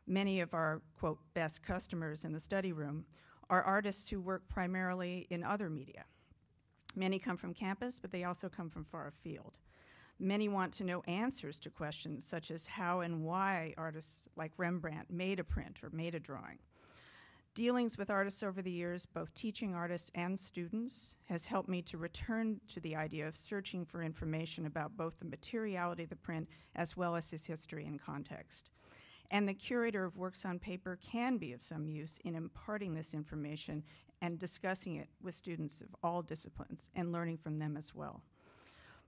Many of our, quote, best customers in the study room are artists who work primarily in other media. Many come from campus, but they also come from far afield. Many want to know answers to questions such as how and why artists like Rembrandt made a print or made a drawing. Dealings with artists over the years, both teaching artists and students, has helped me to return to the idea of searching for information about both the materiality of the print as well as its history and context. And the curator of works on paper can be of some use in imparting this information and discussing it with students of all disciplines and learning from them as well.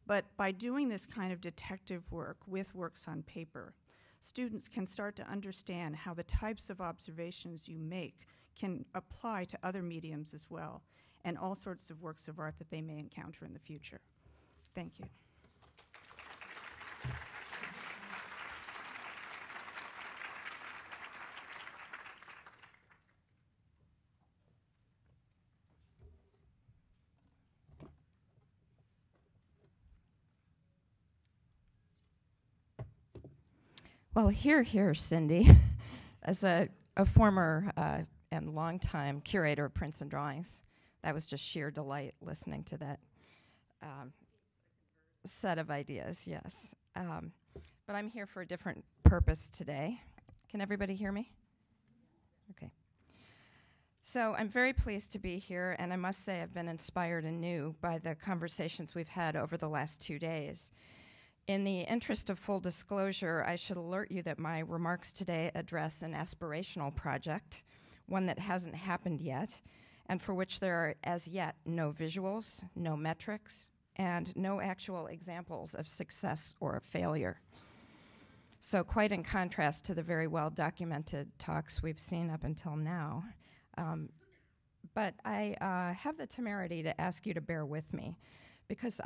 But by doing this kind of detective work with works on paper, students can start to understand how the types of observations you make can apply to other mediums as well, and all sorts of works of art that they may encounter in the future. Thank you. Well, here, Cindy, as a former and longtime curator of prints and drawings, that was just sheer delight listening to that set of ideas, yes. But I'm here for a different purpose today. Can everybody hear me? Okay. So I'm very pleased to be here, and I must say I've been inspired anew by the conversations we've had over the last 2 days. In the interest of full disclosure, I should alert you that my remarks today address an aspirational project, one that hasn't happened yet, and for which there are as yet no visuals, no metrics, and no actual examples of success or failure. So quite in contrast to the very well-documented talks we've seen up until now. But I have the temerity to ask you to bear with me, because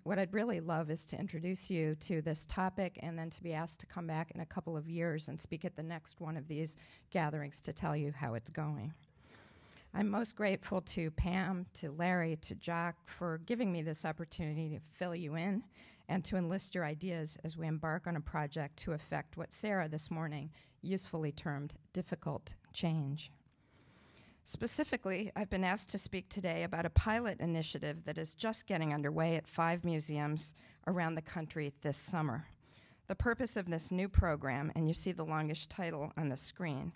what I'd really love is to introduce you to this topic and then to be asked to come back in a couple of years and speak at the next one of these gatherings to tell you how it's going. I'm most grateful to Pam, to Larry, to Jock for giving me this opportunity to fill you in and to enlist your ideas as we embark on a project to effect what Sarah this morning usefully termed difficult change. Specifically, I've been asked to speak today about a pilot initiative that is just getting underway at 5 museums around the country this summer. The purpose of this new program, and you see the longish title on the screen,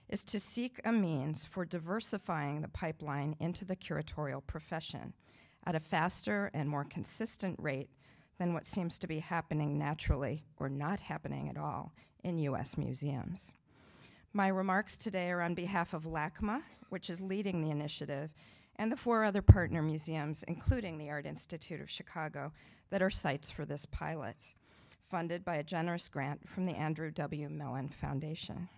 is to seek a means for diversifying the pipeline into the curatorial profession at a faster and more consistent rate than what seems to be happening naturally or not happening at all in U.S. museums. My remarks today are on behalf of LACMA, which is leading the initiative, and the 4 other partner museums, including the Art Institute of Chicago, that are sites for this pilot, funded by a generous grant from the Andrew W. Mellon Foundation.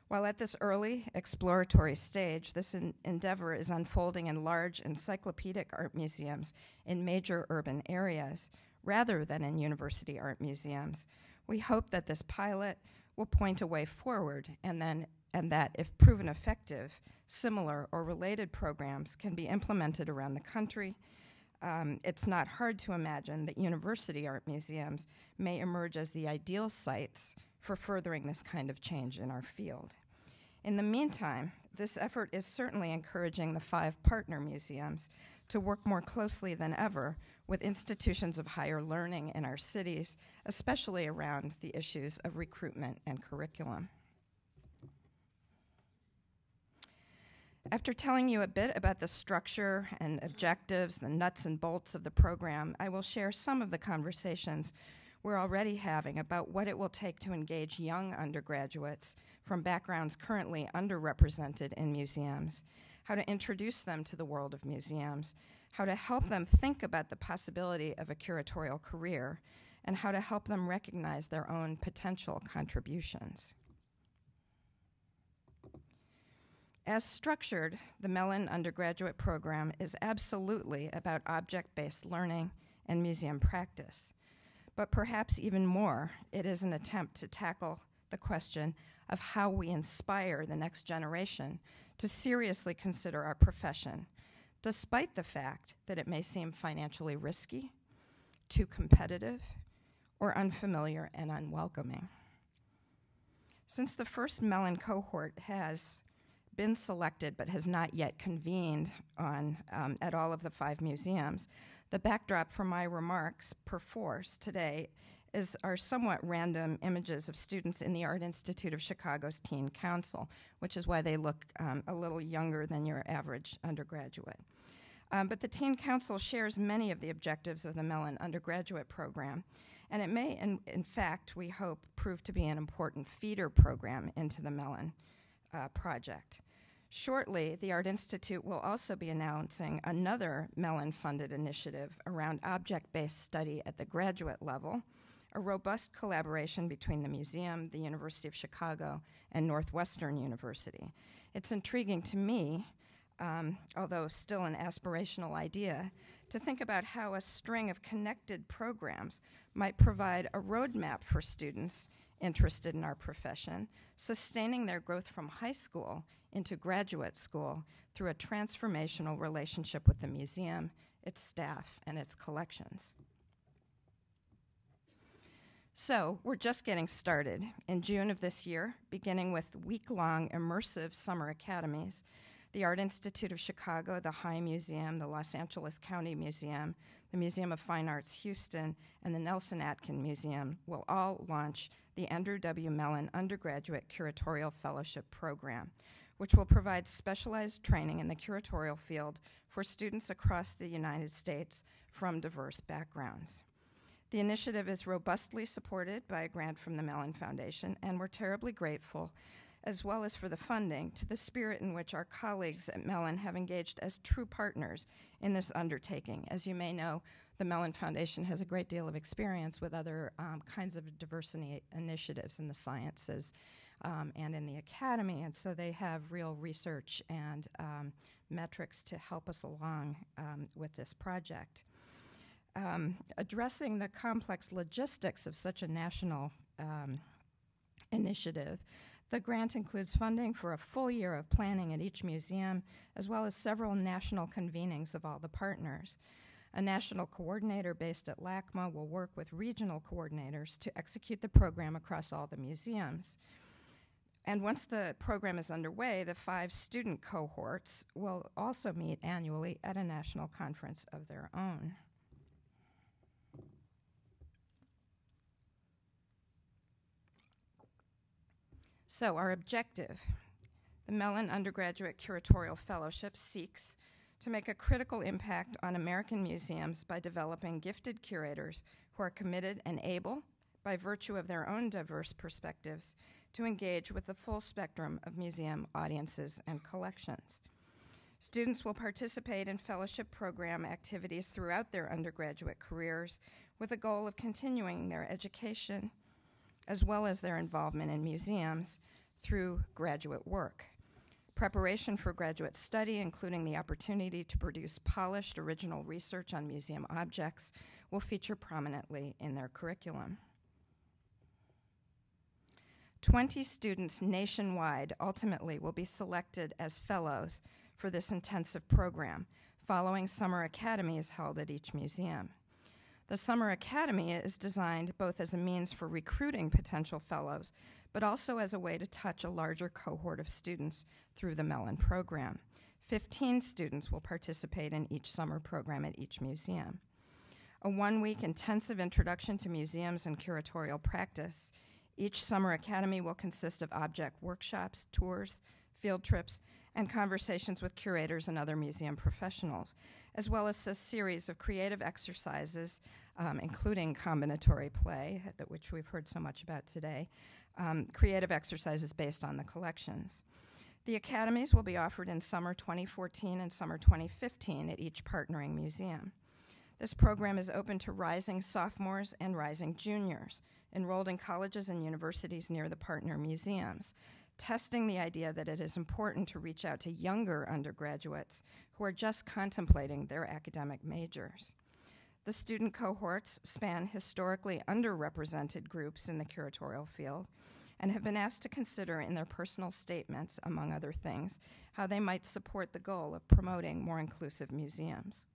While at this early exploratory stage, this endeavor is unfolding in large encyclopedic art museums in major urban areas, rather than in university art museums. We hope that this pilot will point a way forward and then and that, if proven effective, similar or related programs can be implemented around the country. It's not hard to imagine that university art museums may emerge as the ideal sites for furthering this kind of change in our field. In the meantime, this effort is certainly encouraging the 5 partner museums to work more closely than ever with institutions of higher learning in our cities, especially around the issues of recruitment and curriculum. After telling you a bit about the structure and objectives, the nuts and bolts of the program, I will share some of the conversations we're already having about what it will take to engage young undergraduates from backgrounds currently underrepresented in museums, how to introduce them to the world of museums, how to help them think about the possibility of a curatorial career, and how to help them recognize their own potential contributions. As structured, the Mellon undergraduate program is absolutely about object-based learning and museum practice. But perhaps even more, it is an attempt to tackle the question of how we inspire the next generation to seriously consider our profession, despite the fact that it may seem financially risky, too competitive, or unfamiliar and unwelcoming. Since the first Mellon cohort has been selected but has not yet convened at all of the 5 museums, the backdrop for my remarks perforce today are somewhat random images of students in the Art Institute of Chicago's Teen Council, which is why they look a little younger than your average undergraduate. But the Teen Council shares many of the objectives of the Mellon undergraduate program, and it may, in fact, we hope, prove to be an important feeder program into the Mellon project. Shortly, the Art Institute will also be announcing another Mellon-funded initiative around object-based study at the graduate level, a robust collaboration between the museum, the University of Chicago, and Northwestern University. It's intriguing to me, although still an aspirational idea, to think about how a string of connected programs might provide a roadmap for students interested in our profession, sustaining their growth from high school into graduate school through a transformational relationship with the museum, its staff, and its collections. So we're just getting started. In June of this year, beginning with week-long immersive summer academies, the Art Institute of Chicago, the High Museum, the Los Angeles County Museum, the Museum of Fine Arts Houston, and the Nelson Atkin Museum will all launch the Andrew W. Mellon Undergraduate Curatorial Fellowship Program, which will provide specialized training in the curatorial field for students across the United States from diverse backgrounds. The initiative is robustly supported by a grant from the Mellon Foundation, and we're terribly grateful, as well as for the funding, to the spirit in which our colleagues at Mellon have engaged as true partners in this undertaking. As you may know, the Mellon Foundation has a great deal of experience with other kinds of diversity initiatives in the sciences and in the academy, and so they have real research and metrics to help us along with this project. Addressing the complex logistics of such a national initiative, the grant includes funding for a full year of planning at each museum, as well as several national convenings of all the partners. A national coordinator based at LACMA will work with regional coordinators to execute the program across all the museums. And once the program is underway, the 5 student cohorts will also meet annually at a national conference of their own. So our objective, the Mellon Undergraduate Curatorial Fellowship, seeks to make a critical impact on American museums by developing gifted curators who are committed and able, by virtue of their own diverse perspectives, to engage with the full spectrum of museum audiences and collections. Students will participate in fellowship program activities throughout their undergraduate careers with the goal of continuing their education as well as their involvement in museums through graduate work. Preparation for graduate study, including the opportunity to produce polished original research on museum objects, will feature prominently in their curriculum. 20 students nationwide ultimately will be selected as fellows for this intensive program, following summer academies held at each museum. The Summer Academy is designed both as a means for recruiting potential fellows, but also as a way to touch a larger cohort of students through the Mellon program. 15 students will participate in each summer program at each museum. A one-week intensive introduction to museums and curatorial practice. Each Summer Academy will consist of object workshops, tours, field trips, and conversations with curators and other museum professionals, as well as a series of creative exercises, including combinatory play, which we've heard so much about today, creative exercises based on the collections. The academies will be offered in summer 2014 and summer 2015 at each partnering museum. This program is open to rising sophomores and rising juniors enrolled in colleges and universities near the partner museums, testing the idea that it is important to reach out to younger undergraduates who are just contemplating their academic majors. The student cohorts span historically underrepresented groups in the curatorial field and have been asked to consider in their personal statements, among other things, how they might support the goal of promoting more inclusive museums.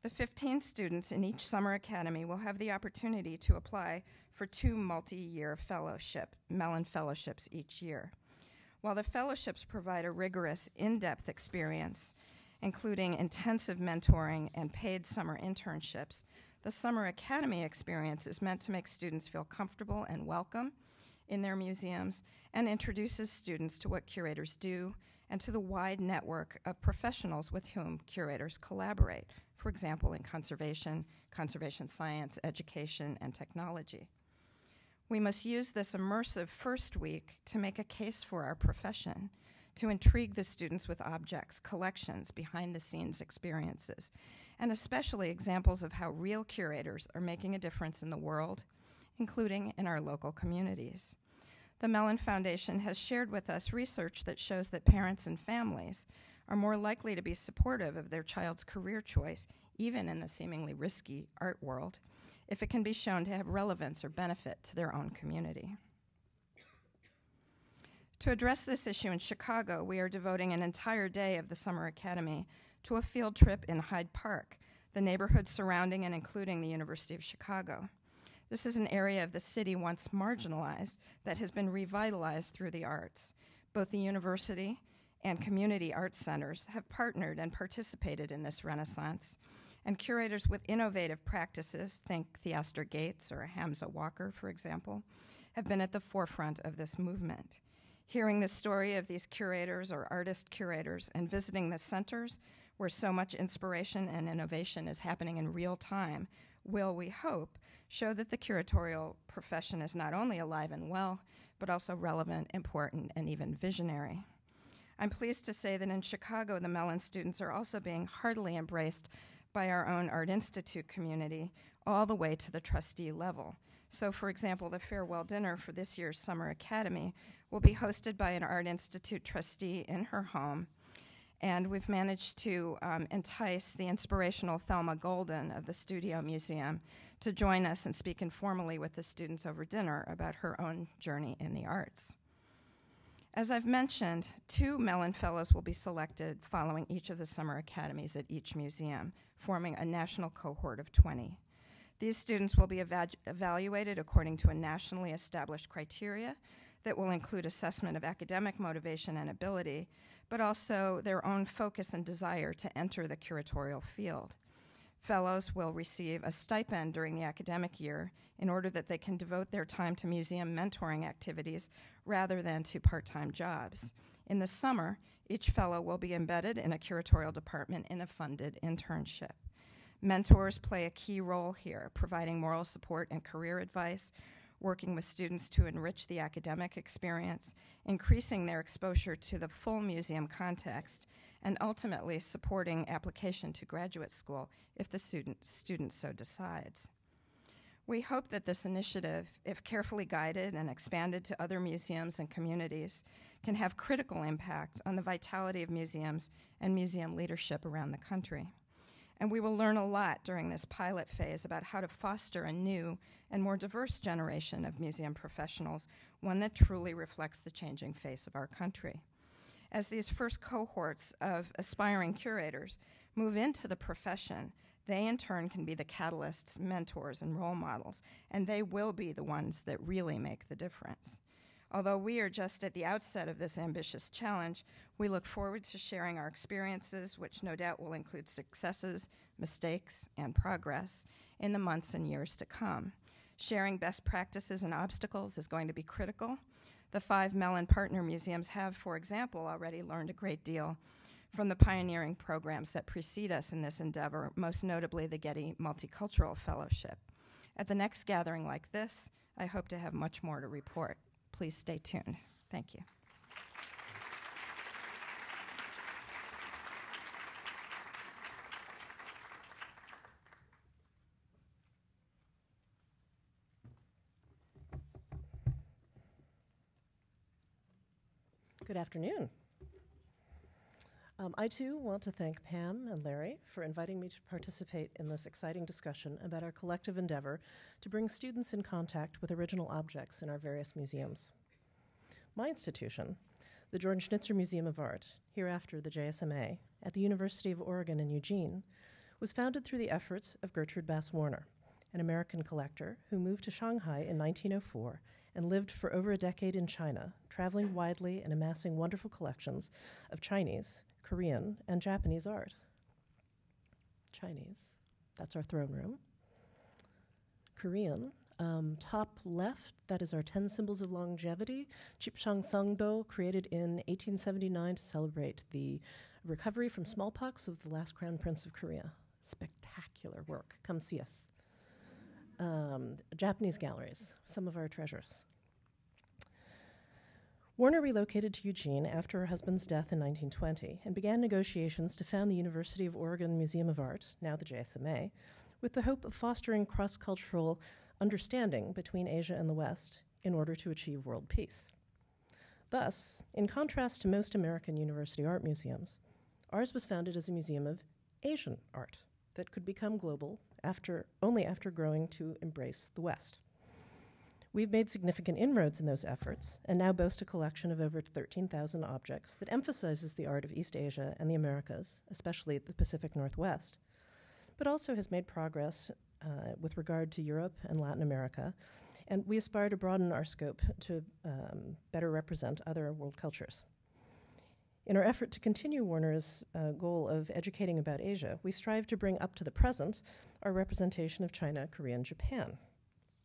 The 15 students in each summer academy will have the opportunity to apply for 2 multi-year Mellon fellowships each year. While the fellowships provide a rigorous, in-depth experience, including intensive mentoring and paid summer internships, the summer academy experience is meant to make students feel comfortable and welcome in their museums and introduces students to what curators do and to the wide network of professionals with whom curators collaborate, for example, in conservation, conservation science, education, and technology. We must use this immersive first week to make a case for our profession, to intrigue the students with objects, collections, behind-the-scenes experiences, and especially examples of how real curators are making a difference in the world, including in our local communities. The Mellon Foundation has shared with us research that shows that parents and families are more likely to be supportive of their child's career choice, even in the seemingly risky art world, if it can be shown to have relevance or benefit to their own community. To address this issue in Chicago, we are devoting an entire day of the Summer Academy to a field trip in Hyde Park, the neighborhood surrounding and including the University of Chicago. This is an area of the city once marginalized that has been revitalized through the arts. Both the university and community arts centers have partnered and participated in this renaissance, and curators with innovative practices, think Theaster Gates or Hamza Walker, for example, have been at the forefront of this movement. Hearing the story of these curators or artist curators and visiting the centers where so much inspiration and innovation is happening in real time will, we hope, show that the curatorial profession is not only alive and well, but also relevant, important, and even visionary. I'm pleased to say that in Chicago, the Mellon students are also being heartily embraced by our own Art Institute community, all the way to the trustee level. So, for example, the farewell dinner for this year's Summer Academy will be hosted by an Art Institute trustee in her home, and we've managed to entice the inspirational Thelma Golden of the Studio Museum to join us and speak informally with the students over dinner about her own journey in the arts. As I've mentioned, 2 Mellon Fellows will be selected following each of the summer academies at each museum, forming a national cohort of 20. These students will be evaluated according to a nationally established criteria that will include assessment of academic motivation and ability, but also their own focus and desire to enter the curatorial field. Fellows will receive a stipend during the academic year in order that they can devote their time to museum mentoring activities rather than to part-time jobs. In the summer, each fellow will be embedded in a curatorial department in a funded internship. Mentors play a key role here, providing moral support and career advice, working with students to enrich the academic experience, increasing their exposure to the full museum context, and ultimately supporting application to graduate school if the student so decides. We hope that this initiative, if carefully guided and expanded to other museums and communities, can have critical impact on the vitality of museums and museum leadership around the country. And we will learn a lot during this pilot phase about how to foster a new and more diverse generation of museum professionals, one that truly reflects the changing face of our country. As these first cohorts of aspiring curators move into the profession, they in turn can be the catalysts, mentors, and role models, and they will be the ones that really make the difference. Although we are just at the outset of this ambitious challenge, we look forward to sharing our experiences, which no doubt will include successes, mistakes, and progress in the months and years to come. Sharing best practices and obstacles is going to be critical. The 5 Mellon partner museums have, for example, already learned a great deal from the pioneering programs that precede us in this endeavor, most notably the Getty Multicultural Fellowship. At the next gathering like this, I hope to have much more to report. Please stay tuned. Thank you. Good afternoon. I too want to thank Pam and Larry for inviting me to participate in this exciting discussion about our collective endeavor to bring students in contact with original objects in our various museums. My institution, the George Schnitzer Museum of Art, hereafter the JSMA, at the University of Oregon in Eugene, was founded through the efforts of Gertrude Bass Warner, an American collector who moved to Shanghai in 1904 and lived for over a decade in China, traveling widely and amassing wonderful collections of Chinese, Korean, and Japanese art. Chinese, that's our throne room. Korean, top left, that is our 10 symbols of longevity. Chipshang Sangdo, created in 1879 to celebrate the recovery from smallpox of the last Crown Prince of Korea. Spectacular work. Come see us. Japanese galleries, some of our treasures. Warner relocated to Eugene after her husband's death in 1920 and began negotiations to found the University of Oregon Museum of Art, now the JSMA, with the hope of fostering cross-cultural understanding between Asia and the West in order to achieve world peace. Thus, in contrast to most American university art museums, ours was founded as a museum of Asian art that could become global only after growing to embrace the West. We've made significant inroads in those efforts and now boast a collection of over 13,000 objects that emphasizes the art of East Asia and the Americas, especially the Pacific Northwest, but also has made progress with regard to Europe and Latin America, and we aspire to broaden our scope to better represent other world cultures. In our effort to continue Warner's goal of educating about Asia, we strive to bring up to the present our representation of China, Korea, and Japan,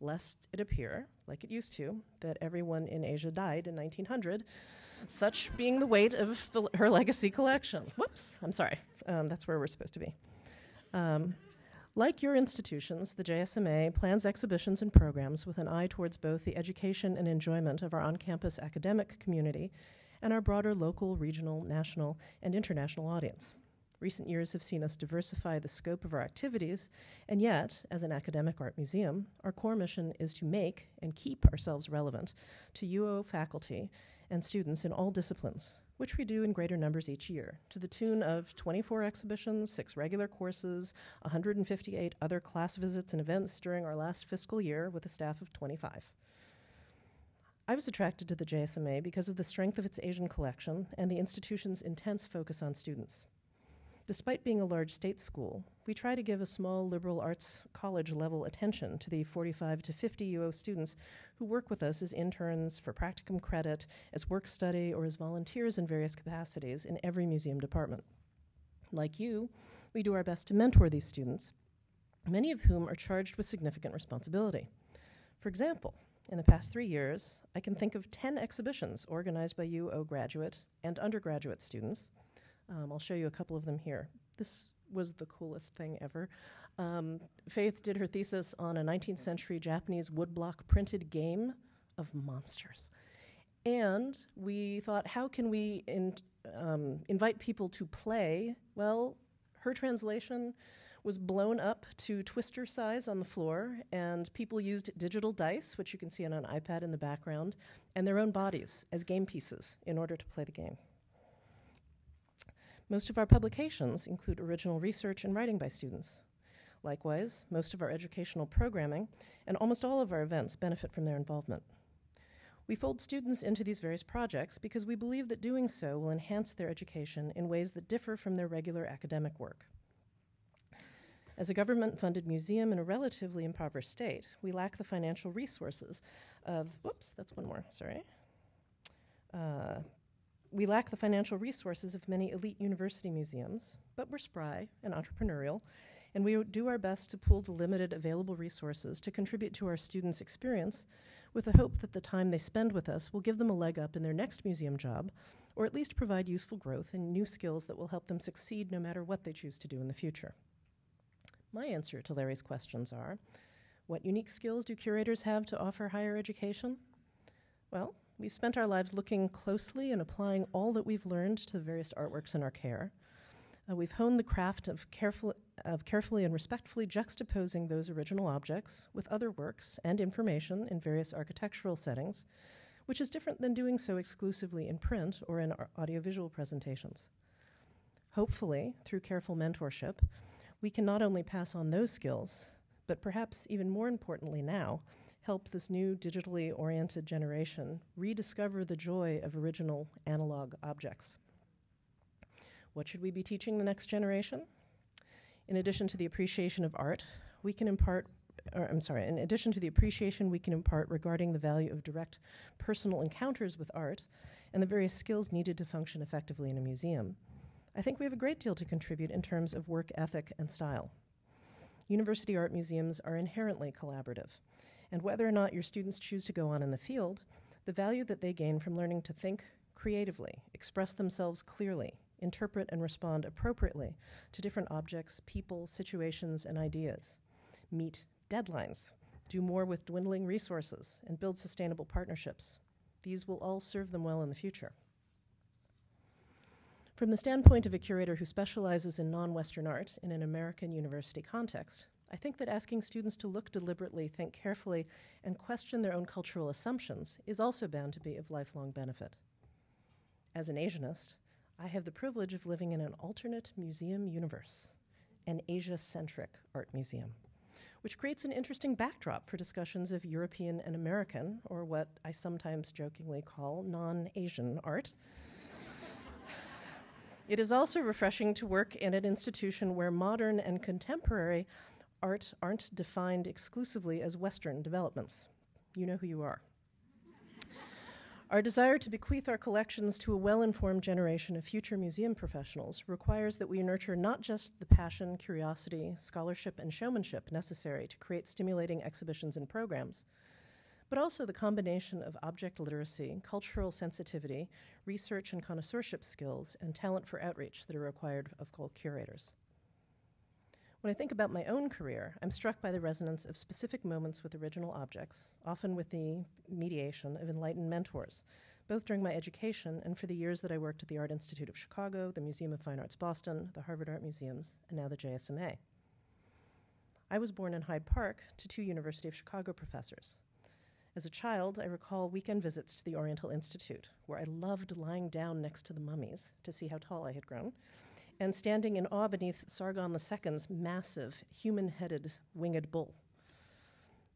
lest it appear, like it used to, that everyone in Asia died in 1900, such being the weight of her legacy collection. Whoops, I'm sorry. That's where we're supposed to be. Like your institutions, the JSMA plans exhibitions and programs with an eye towards both the education and enjoyment of our on-campus academic community and our broader local, regional, national, and international audience. Recent years have seen us diversify the scope of our activities, and yet, as an academic art museum, our core mission is to make and keep ourselves relevant to UO faculty and students in all disciplines, which we do in greater numbers each year, to the tune of 24 exhibitions, 6 regular courses, 158 other class visits and events during our last fiscal year with a staff of 25. I was attracted to the JSMA because of the strength of its Asian collection and the institution's intense focus on students. Despite being a large state school, we try to give a small liberal arts college level attention to the 45 to 50 UO students who work with us as interns for practicum credit, as work study, or as volunteers in various capacities in every museum department. Like you, we do our best to mentor these students, many of whom are charged with significant responsibility. For example, in the past 3 years, I can think of 10 exhibitions organized by UO graduate and undergraduate students. I'll show you a couple of them here. This was the coolest thing ever. Faith did her thesis on a 19th century Japanese woodblock printed game of monsters. And we thought, how can we invite people to play? Well, her translation was blown up to twister size on the floor, and people used digital dice, which you can see on an iPad in the background, and their own bodies as game pieces in order to play the game. Most of our publications include original research and writing by students. Likewise, most of our educational programming and almost all of our events benefit from their involvement. We fold students into these various projects because we believe that doing so will enhance their education in ways that differ from their regular academic work. As a government-funded museum in a relatively impoverished state, we lack the financial resources of, we lack the financial resources of many elite university museums, but we're spry and entrepreneurial, and we do our best to pool the limited available resources to contribute to our students' experience with the hope that the time they spend with us will give them a leg up in their next museum job, or at least provide useful growth and new skills that will help them succeed no matter what they choose to do in the future. My answer to Larry's questions are, what unique skills do curators have to offer higher education? Well, we've spent our lives looking closely and applying all that we've learned to the various artworks in our care. We've honed the craft of carefully and respectfully juxtaposing those original objects with other works and information in various architectural settings, which is different than doing so exclusively in print or in audiovisual presentations. Hopefully, through careful mentorship, we can not only pass on those skills, but perhaps even more importantly now, help this new digitally oriented generation rediscover the joy of original analog objects. What should we be teaching the next generation? In addition to the appreciation of art, we can impart, in addition to the appreciation we can impart regarding the value of direct personal encounters with art and the various skills needed to function effectively in a museum, I think we have a great deal to contribute in terms of work ethic and style. University art museums are inherently collaborative, and whether or not your students choose to go on in the field, the value that they gain from learning to think creatively, express themselves clearly, interpret and respond appropriately to different objects, people, situations, and ideas, meet deadlines, do more with dwindling resources, and build sustainable partnerships. These will all serve them well in the future. From the standpoint of a curator who specializes in non-Western art in an American university context, I think that asking students to look deliberately, think carefully, and question their own cultural assumptions is also bound to be of lifelong benefit. As an Asianist, I have the privilege of living in an alternate museum universe, an Asia-centric art museum, which creates an interesting backdrop for discussions of European and American, or what I sometimes jokingly call non-Asian art. It is also refreshing to work in an institution where modern and contemporary art aren't defined exclusively as Western developments. You know who you are. Our desire to bequeath our collections to a well-informed generation of future museum professionals requires that we nurture not just the passion, curiosity, scholarship, and showmanship necessary to create stimulating exhibitions and programs, but also the combination of object literacy, cultural sensitivity, research and connoisseurship skills, and talent for outreach that are required of all curators. When I think about my own career, I'm struck by the resonance of specific moments with original objects, often with the mediation of enlightened mentors, both during my education and for the years that I worked at the Art Institute of Chicago, the Museum of Fine Arts Boston, the Harvard Art Museums, and now the JSMA. I was born in Hyde Park to two University of Chicago professors. As a child, I recall weekend visits to the Oriental Institute, where I loved lying down next to the mummies to see how tall I had grown, and standing in awe beneath Sargon II's massive, human-headed winged bull.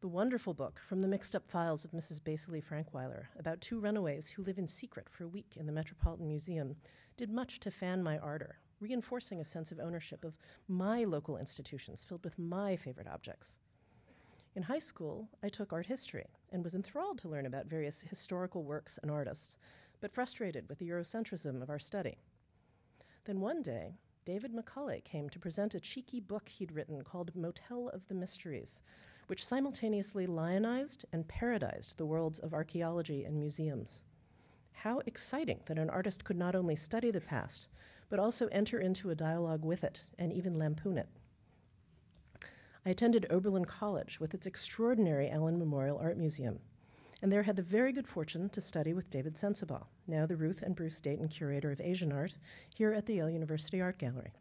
The wonderful book from the mixed-up files of Mrs. Basily Frankweiler about two runaways who live in secret for a week in the Metropolitan Museum did much to fan my ardor, reinforcing a sense of ownership of my local institutions filled with my favorite objects. In high school, I took art history and was enthralled to learn about various historical works and artists, but frustrated with the Eurocentrism of our study. Then one day, David McCulley came to present a cheeky book he'd written called Motel of the Mysteries, which simultaneously lionized and parodized the worlds of archaeology and museums. How exciting that an artist could not only study the past, but also enter into a dialogue with it and even lampoon it. I attended Oberlin College with its extraordinary Allen Memorial Art Museum, and there had the very good fortune to study with David Sensabaugh, now the Ruth and Bruce Dayton Curator of Asian Art, here at the Yale University Art Gallery.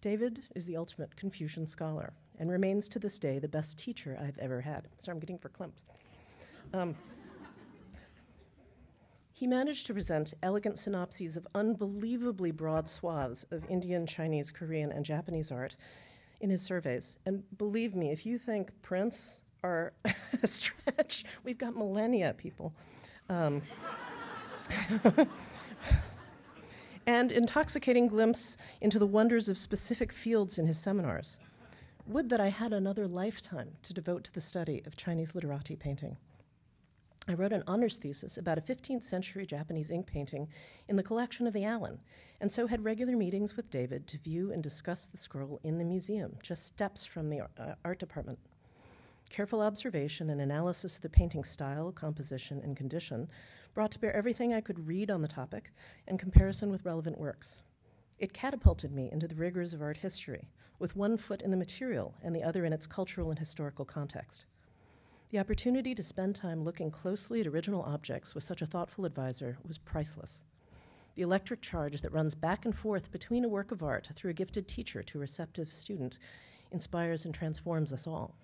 David is the ultimate Confucian scholar and remains to this day the best teacher I've ever had. Sorry, I'm getting verklempt. He managed to present elegant synopses of unbelievably broad swaths of Indian, Chinese, Korean, and Japanese art in his surveys. And believe me, if you think prints are a stretch, we've got millennia, people. And intoxicating glimpse into the wonders of specific fields in his seminars. Would that I had another lifetime to devote to the study of Chinese literati painting. I wrote an honors thesis about a 15th century Japanese ink painting in the collection of the Allen, and so had regular meetings with David to view and discuss the scroll in the museum, just steps from the art department. Careful observation and analysis of the painting's style, composition, and condition brought to bear everything I could read on the topic and comparison with relevant works. It catapulted me into the rigors of art history, with one foot in the material and the other in its cultural and historical context. The opportunity to spend time looking closely at original objects with such a thoughtful advisor was priceless. The electric charge that runs back and forth between a work of art through a gifted teacher to a receptive student inspires and transforms us all.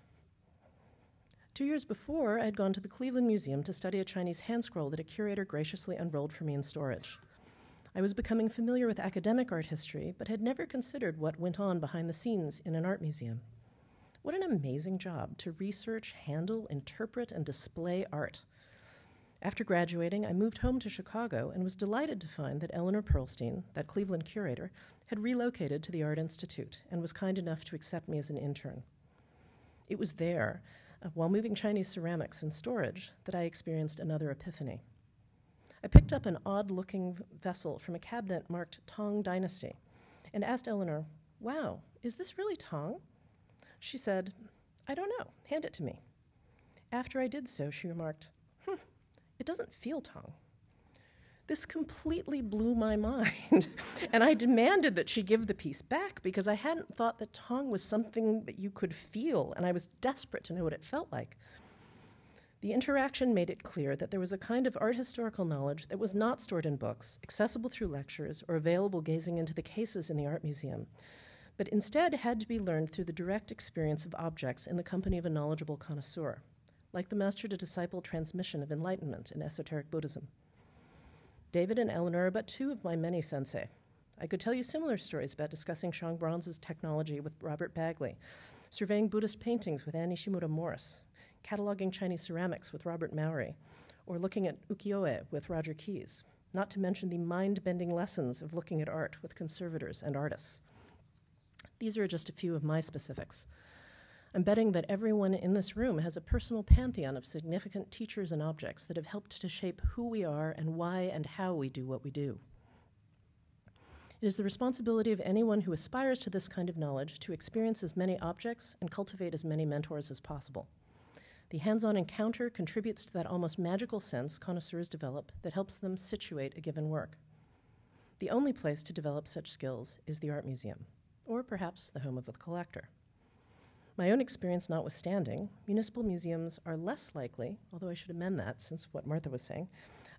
2 years before, I had gone to the Cleveland Museum to study a Chinese hand scroll that a curator graciously unrolled for me in storage. I was becoming familiar with academic art history, but had never considered what went on behind the scenes in an art museum. What an amazing job to research, handle, interpret, and display art. After graduating, I moved home to Chicago and was delighted to find that Eleanor Pearlstein, that Cleveland curator, had relocated to the Art Institute and was kind enough to accept me as an intern. It was there, while moving Chinese ceramics in storage, that I experienced another epiphany. I picked up an odd-looking vessel from a cabinet marked Tang Dynasty and asked Eleanor, "Wow, is this really Tang?" She said, "I don't know, hand it to me." After I did so, she remarked, "It doesn't feel Tang." This completely blew my mind, and I demanded that she give the piece back because I hadn't thought that Tang was something that you could feel, and I was desperate to know what it felt like. The interaction made it clear that there was a kind of art historical knowledge that was not stored in books, accessible through lectures, or available gazing into the cases in the art museum, but instead had to be learned through the direct experience of objects in the company of a knowledgeable connoisseur, like the master-to-disciple transmission of enlightenment in esoteric Buddhism. David and Eleanor are but two of my many sensei. I could tell you similar stories about discussing Shang Bronze's technology with Robert Bagley, surveying Buddhist paintings with Annie Shimura Morris, cataloging Chinese ceramics with Robert Mowry, or looking at ukiyo-e with Roger Keyes, not to mention the mind-bending lessons of looking at art with conservators and artists. These are just a few of my specifics. I'm betting that everyone in this room has a personal pantheon of significant teachers and objects that have helped to shape who we are and why and how we do what we do. It is the responsibility of anyone who aspires to this kind of knowledge to experience as many objects and cultivate as many mentors as possible. The hands-on encounter contributes to that almost magical sense connoisseurs develop that helps them situate a given work. The only place to develop such skills is the art museum, or perhaps the home of a collector. My own experience notwithstanding, municipal museums are less likely, although I should amend that since what Martha was saying,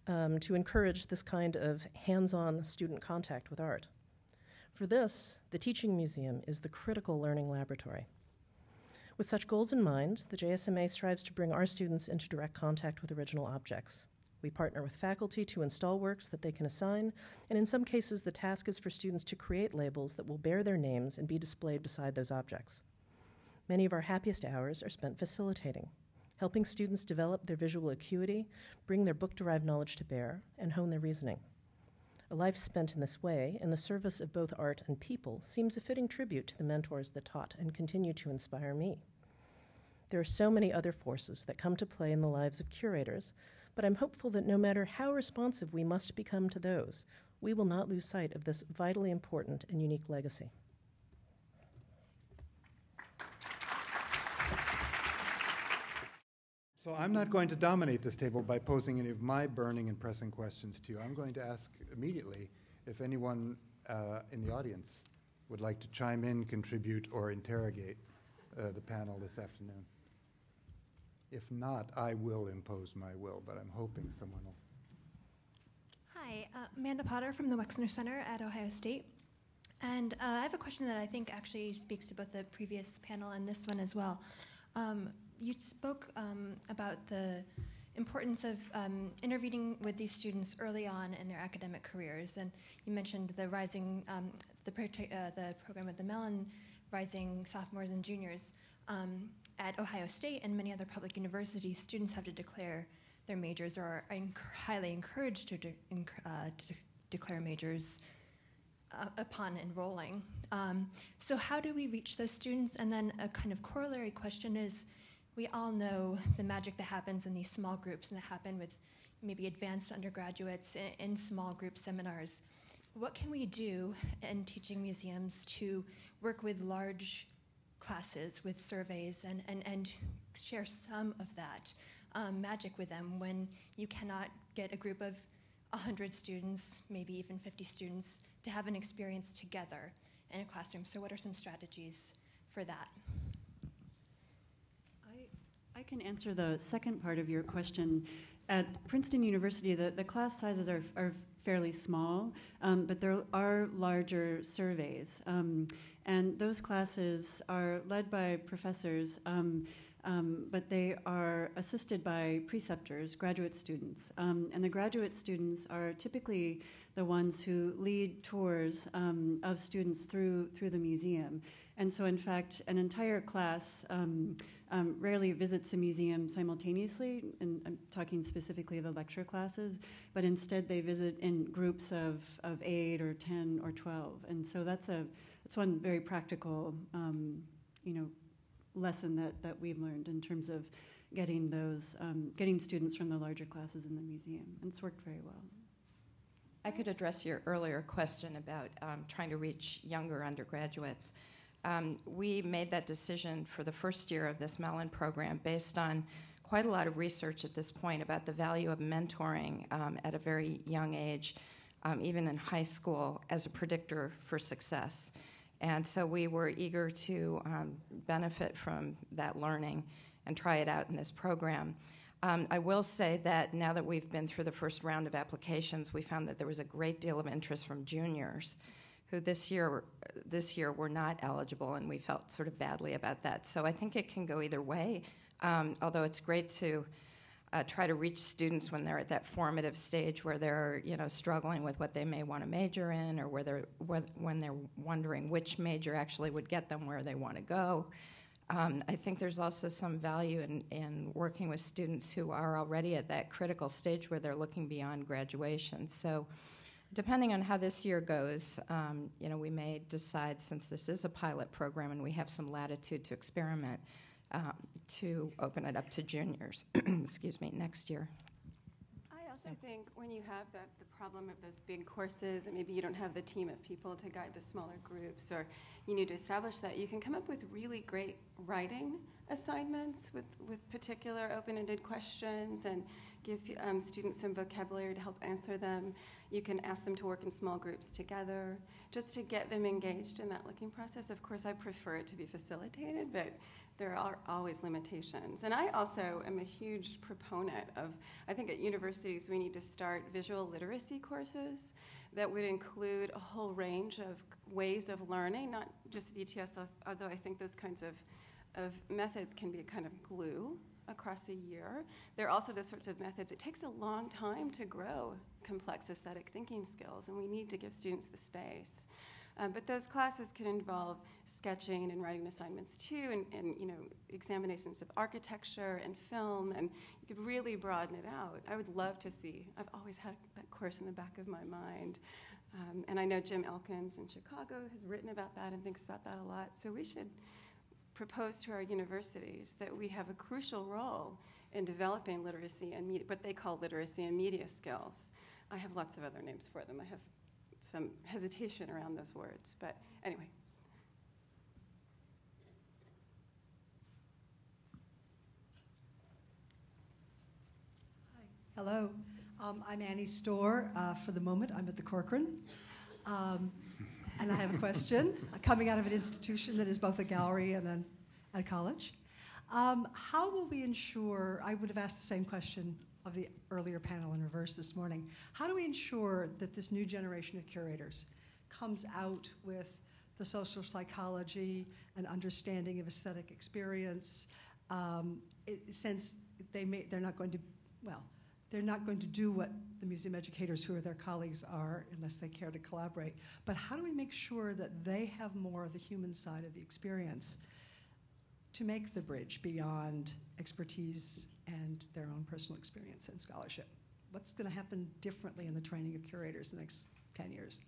to encourage this kind of hands-on student contact with art. For this, the teaching museum is the critical learning laboratory. With such goals in mind, the JSMA strives to bring our students into direct contact with original objects. We partner with faculty to install works that they can assign, and in some cases the task is for students to create labels that will bear their names and be displayed beside those objects. Many of our happiest hours are spent facilitating, helping students develop their visual acuity, bring their book-derived knowledge to bear, and hone their reasoning. A life spent in this way, in the service of both art and people, seems a fitting tribute to the mentors that taught and continue to inspire me. There are so many other forces that come to play in the lives of curators, but I'm hopeful that no matter how responsive we must become to those, we will not lose sight of this vitally important and unique legacy. So I'm not going to dominate this table by posing any of my burning and pressing questions to you. I'm going to ask immediately if anyone in the audience would like to chime in, contribute, or interrogate the panel this afternoon. If not, I will impose my will, but I'm hoping someone will. Hi, Amanda Potter from the Wexner Center at Ohio State. And I have a question that I think actually speaks to both the previous panel and this one as well. You spoke about the importance of intervening with these students early on in their academic careers. And you mentioned the rising, the program with the Mellon rising sophomores and juniors. At Ohio State and many other public universities, students have to declare their majors or are highly encouraged to declare majors upon enrolling. So how do we reach those students? And then a kind of corollary question is, we all know the magic that happens in these small groups and that happen with maybe advanced undergraduates in small group seminars. What can we do in teaching museums to work with large classes with surveys and share some of that magic with them when you cannot get a group of 100 students, maybe even 50 students, to have an experience together in a classroom? So what are some strategies for that? I can answer the second part of your question. At Princeton University, the class sizes are fairly small, but there are larger surveys. And those classes are led by professors, but they are assisted by preceptors, graduate students. And the graduate students are typically the ones who lead tours of students through the museum. And so, in fact, an entire class rarely visits a museum simultaneously, and I'm talking specifically the lecture classes, but instead they visit in groups of 8 or 10 or 12. And so that's one very practical lesson that we've learned in terms of getting students from the larger classes in the museum. And it's worked very well. I could address your earlier question about trying to reach younger undergraduates. We made that decision for the first year of this Mellon program based on quite a lot of research at this point about the value of mentoring at a very young age, even in high school, as a predictor for success. And so we were eager to benefit from that learning and try it out in this program. I will say that now that we've been through the first round of applications, we found that there was a great deal of interest from juniors who this year were not eligible, and we felt sort of badly about that. So I think it can go either way, although it's great to try to reach students when they're at that formative stage where they're struggling with what they may want to major in, or when they're wondering which major actually would get them where they want to go. I think there's also some value in working with students who are already at that critical stage where they're looking beyond graduation. So depending on how this year goes, we may decide, since this is a pilot program and we have some latitude to experiment, to open it up to juniors, next year. I also think when you have the problem of those big courses and maybe you don't have the team of people to guide the smaller groups, or you need to establish that, you can come up with really great writing assignments with particular open-ended questions and give students some vocabulary to help answer them. You can ask them to work in small groups together just to get them engaged in that looking process. Of course, I prefer it to be facilitated, but there are always limitations. And I also am a huge proponent of, I think at universities we need to start visual literacy courses that would include a whole range of ways of learning, not just VTS, although I think those kinds of methods can be a kind of glue across a year. There are also those sorts of methods. It takes a long time to grow complex aesthetic thinking skills, and we need to give students the space. But those classes can involve sketching and writing assignments too, and examinations of architecture and film, and you could really broaden it out. I would love to see. I've always had that course in the back of my mind. And I know Jim Elkins in Chicago has written about that and thinks about that a lot. So we should propose to our universities that we have a crucial role in developing literacy and what they call literacy and media skills. I have lots of other names for them. I have some hesitation around those words, but anyway. Hi. Hello. I'm Annie Storr. For the moment, I'm at the Corcoran. And I have a question. Coming out of an institution that is both a gallery and a college, how will we ensure, I would have asked the same question of the earlier panel in reverse this morning, how do we ensure that this new generation of curators comes out with the social psychology and understanding of aesthetic experience, since they're not going to well, they're not going to do what the museum educators who are their colleagues are unless they care to collaborate. But how do we make sure that they have more of the human side of the experience to make the bridge beyond expertise and their own personal experience and scholarship? What's going to happen differently in the training of curators in the next 10 years?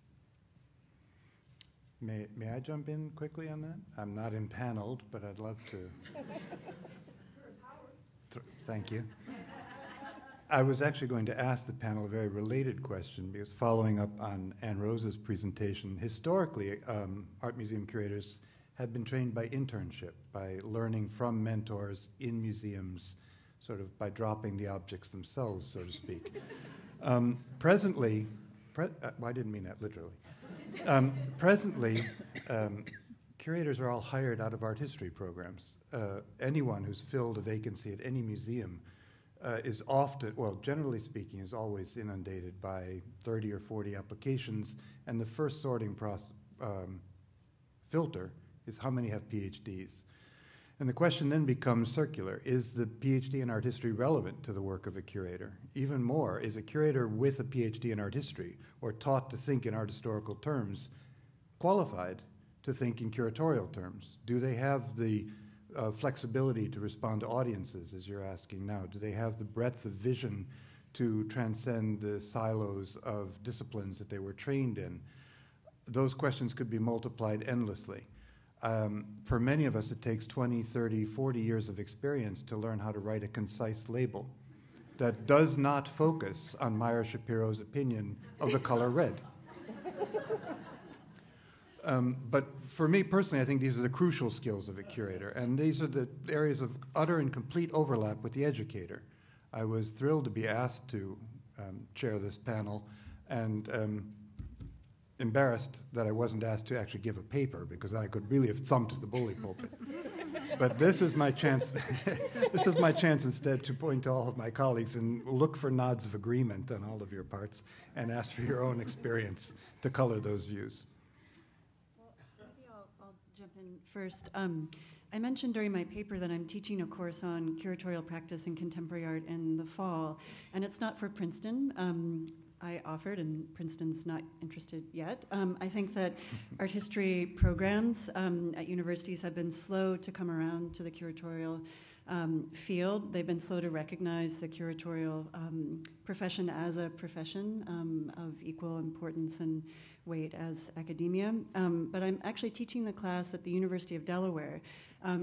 May I jump in quickly on that? I'm not impaneled, but I'd love to. Thank you. I was actually going to ask the panel a very related question, because following up on Ann Rose's presentation, historically, art museum curators have been trained by internship, by learning from mentors in museums, sort of by dropping the objects themselves, so to speak. Presently, well, I didn't mean that literally. Presently, curators are all hired out of art history programs. Anyone who's filled a vacancy at any museum is often, well, generally speaking, is always inundated by 30 or 40 applications, and the first sorting filter is how many have PhDs. And the question then becomes circular. Is the PhD in art history relevant to the work of a curator? Even more, is a curator with a PhD in art history, or taught to think in art historical terms, qualified to think in curatorial terms? Do they have the flexibility to respond to audiences, as you're asking now? Do they have the breadth of vision to transcend the silos of disciplines that they were trained in? Those questions could be multiplied endlessly. For many of us, it takes 20, 30, 40 years of experience to learn how to write a concise label that does not focus on Meyer Shapiro's opinion of the color red. But for me personally, I think these are the crucial skills of a curator, and these are the areas of utter and complete overlap with the educator. I was thrilled to be asked to chair this panel, and embarrassed that I wasn't asked to actually give a paper, because I could really have thumped the bully pulpit. But this is my chance. This is my chance instead to point to all of my colleagues and look for nods of agreement on all of your parts, and ask for your own experience to color those views. Well, maybe I'll jump in first. I mentioned during my paper that I'm teaching a course on curatorial practice in contemporary art in the fall, and it's not for Princeton. I offered, and Princeton's not interested yet. I think that art history programs at universities have been slow to come around to the curatorial field. They've been slow to recognize the curatorial profession as a profession of equal importance and weight as academia. But I'm actually teaching the class at the University of Delaware,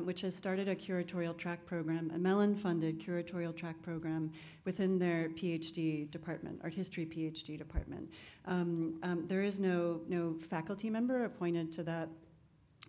which has started a curatorial track program, a Mellon-funded curatorial track program within their PhD department, art history PhD department. There is no faculty member appointed to that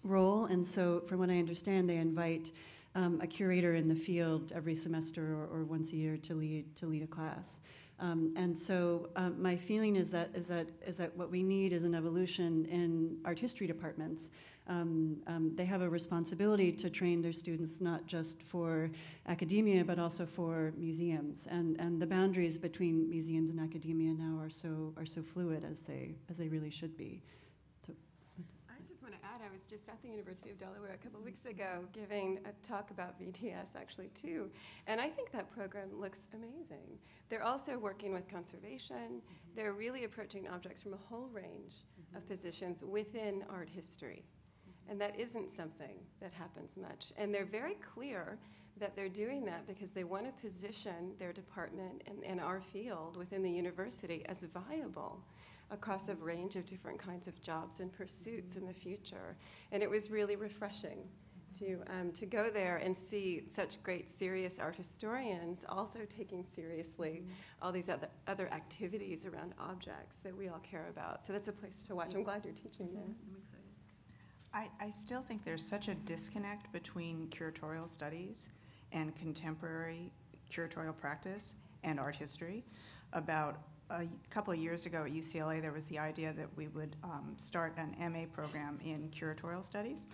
role, and so from what I understand, they invite a curator in the field every semester or once a year to lead a class. And so my feeling is that what we need is an evolution in art history departments. They have a responsibility to train their students not just for academia but also for museums. And the boundaries between museums and academia now are so fluid as they really should be. So I just want to add, I was just at the University of Delaware a couple of weeks ago giving a talk about VTS actually too, and I think that program looks amazing. They're also working with conservation. They're really approaching objects from a whole range of positions within art history, and that isn't something that happens much. And they're very clear that they're doing that because they want to position their department and our field within the university as viable across a range of different kinds of jobs and pursuits in the future. And it was really refreshing to go there and see such great serious art historians also taking seriously all these other activities around objects that we all care about. So that's a place to watch. I'm glad you're teaching there. I'm excited. I still think there's such a disconnect between curatorial studies and contemporary curatorial practice and art history. About a couple of years ago at UCLA, there was the idea that we would start an MA program in curatorial studies.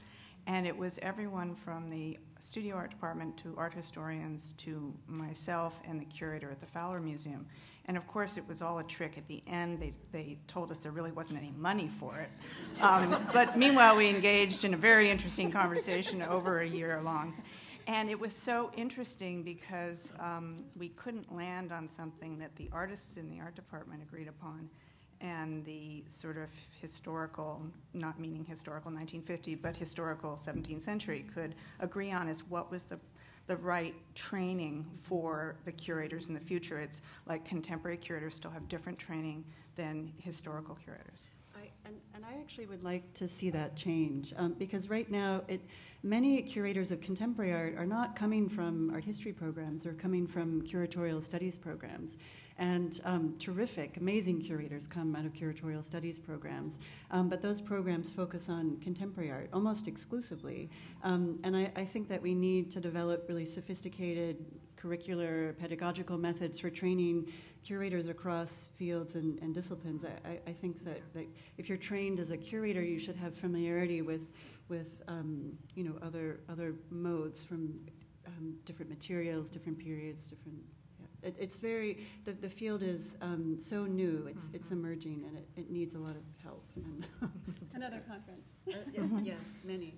And it was everyone from the studio art department to art historians to myself and the curator at the Fowler Museum. And of course, it was all a trick. At the end, they told us there really wasn't any money for it. But meanwhile, we engaged in a very interesting conversation over a year long. And it was so interesting because we couldn't land on something that the artists in the art department agreed upon, and the sort of historical, not meaning historical 1950, but historical 17th century could agree on as what was the right training for the curators in the future. It's like contemporary curators still have different training than historical curators. And I actually would like to see that change, because right now many curators of contemporary art are not coming from art history programs or coming from curatorial studies programs. And terrific, amazing curators come out of curatorial studies programs. But those programs focus on contemporary art almost exclusively. And I think that we need to develop really sophisticated curricular pedagogical methods for training curators across fields and disciplines. I think that if you're trained as a curator, you should have familiarity with other modes from different materials, different periods, different. Yeah. It's very the field is so new. It's emerging, and it needs a lot of help. Another conference. Yes, many.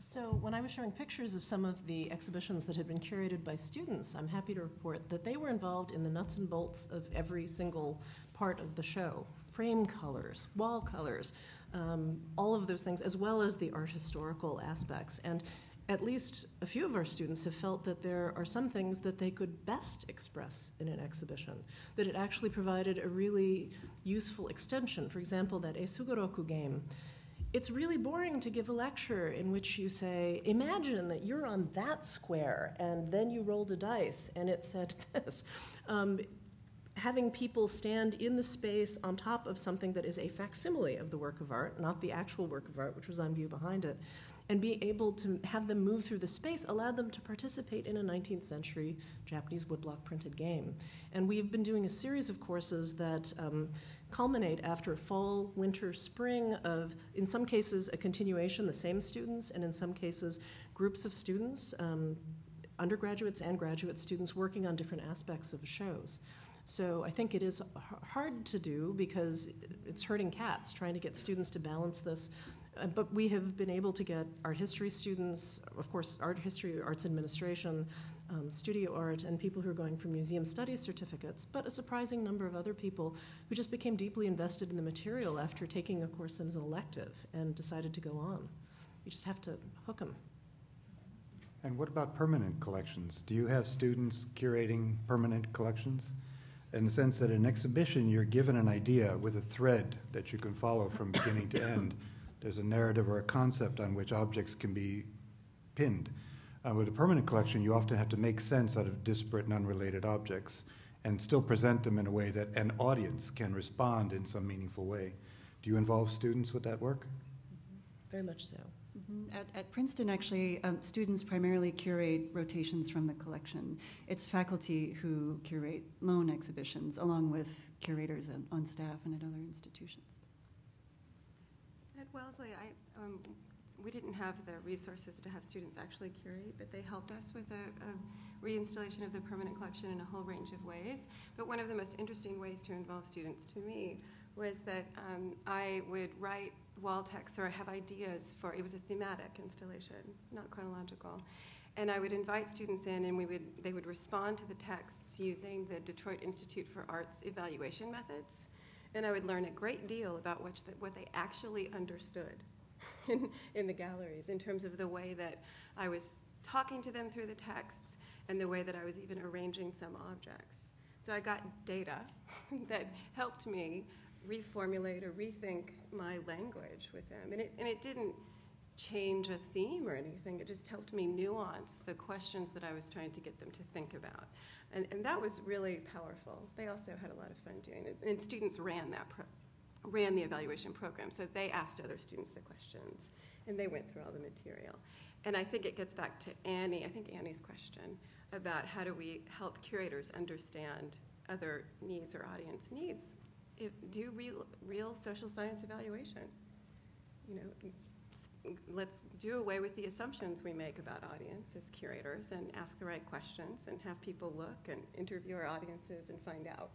So when I was showing pictures of some of the exhibitions that had been curated by students, I'm happy to report that they were involved in the nuts and bolts of every single part of the show. Frame colors, wall colors, all of those things, as well as the art historical aspects. And at least a few of our students have felt that there are some things that they could best express in an exhibition, that it actually provided a really useful extension. For example, that Esugoroku game. It's really boring to give a lecture in which you say, imagine that you're on that square, and then you rolled a dice, and it said this. Having people stand in the space on top of something that is a facsimile of the work of art, not the actual work of art, which was on view behind it, and be able to have them move through the space allowed them to participate in a 19th century Japanese woodblock printed game. And we've been doing a series of courses that culminate after fall, winter, spring of, in some cases, a continuation, the same students, and in some cases, groups of students, undergraduates and graduate students working on different aspects of shows. So I think it is hard to do because it's herding cats, trying to get students to balance this. But we have been able to get art history students, of course, art history, arts administration, studio art, and people who are going for museum studies certificates, but a surprising number of other people who just became deeply invested in the material after taking a course as an elective and decided to go on. You just have to hook them. And what about permanent collections? Do you have students curating permanent collections? In the sense that in an exhibition, you're given an idea with a thread that you can follow from beginning to end. There's a narrative or a concept on which objects can be pinned. With a permanent collection, you often have to make sense out of disparate and unrelated objects and still present them in a way that an audience can respond in some meaningful way. Do you involve students with that work? Very much so. Mm-hmm. At Princeton, actually, students primarily curate rotations from the collection. It's faculty who curate loan exhibitions, along with curators on staff and at other institutions. At Wellesley, we didn't have the resources to have students actually curate, but they helped us with a reinstallation of the permanent collection in a whole range of ways. But one of the most interesting ways to involve students to me was that I would write wall texts or have ideas for, it was a thematic installation, not chronological. And I would invite students in and they would respond to the texts using the Detroit Institute for Arts evaluation methods. And I would learn a great deal about what they actually understood in the galleries in terms of the way that I was talking to them through the texts and the way that I was even arranging some objects. So I got data that helped me reformulate or rethink my language with them. And it didn't change a theme or anything. It just helped me nuance the questions that I was trying to get them to think about. And that was really powerful. They also had a lot of fun doing it. And students ran the evaluation program. So they asked other students the questions, and they went through all the material. And I think it gets back to Annie's question about how do we help curators understand other needs or audience needs. Do real social science evaluation. Let's do away with the assumptions we make about audience as curators and ask the right questions and have people look and interview our audiences and find out.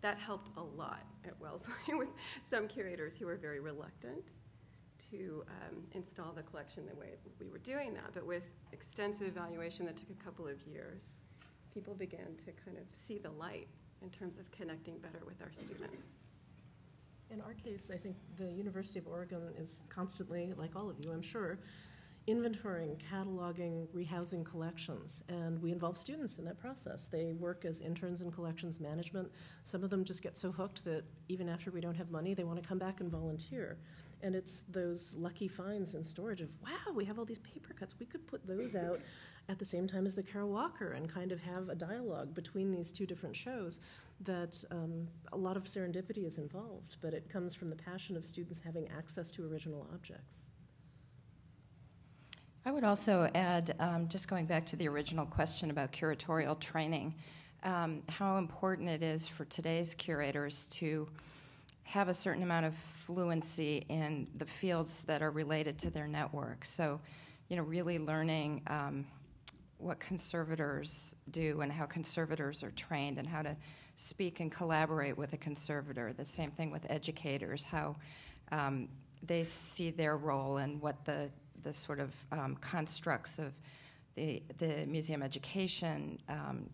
That helped a lot at Wellesley with some curators who were very reluctant to install the collection the way we were doing that, but with extensive evaluation that took a couple of years, people began to kind of see the light in terms of connecting better with our students. In our case, I think the University of Oregon is constantly, like all of you, I'm sure, inventorying, cataloging, rehousing collections, and we involve students in that process. They work as interns in collections management. Some of them just get so hooked that even after we don't have money, they want to come back and volunteer. And it's those lucky finds in storage of, wow, we have all these paper cuts. We could put those out at the same time as the Carol Walker and kind of have a dialogue between these two different shows that a lot of serendipity is involved, but it comes from the passion of students having access to original objects. I would also add, just going back to the original question about curatorial training, how important it is for today's curators to have a certain amount of fluency in the fields that are related to their network. So, really learning what conservators do and how conservators are trained and how to speak and collaborate with a conservator. The same thing with educators, how they see their role and what the sort of constructs of the museum education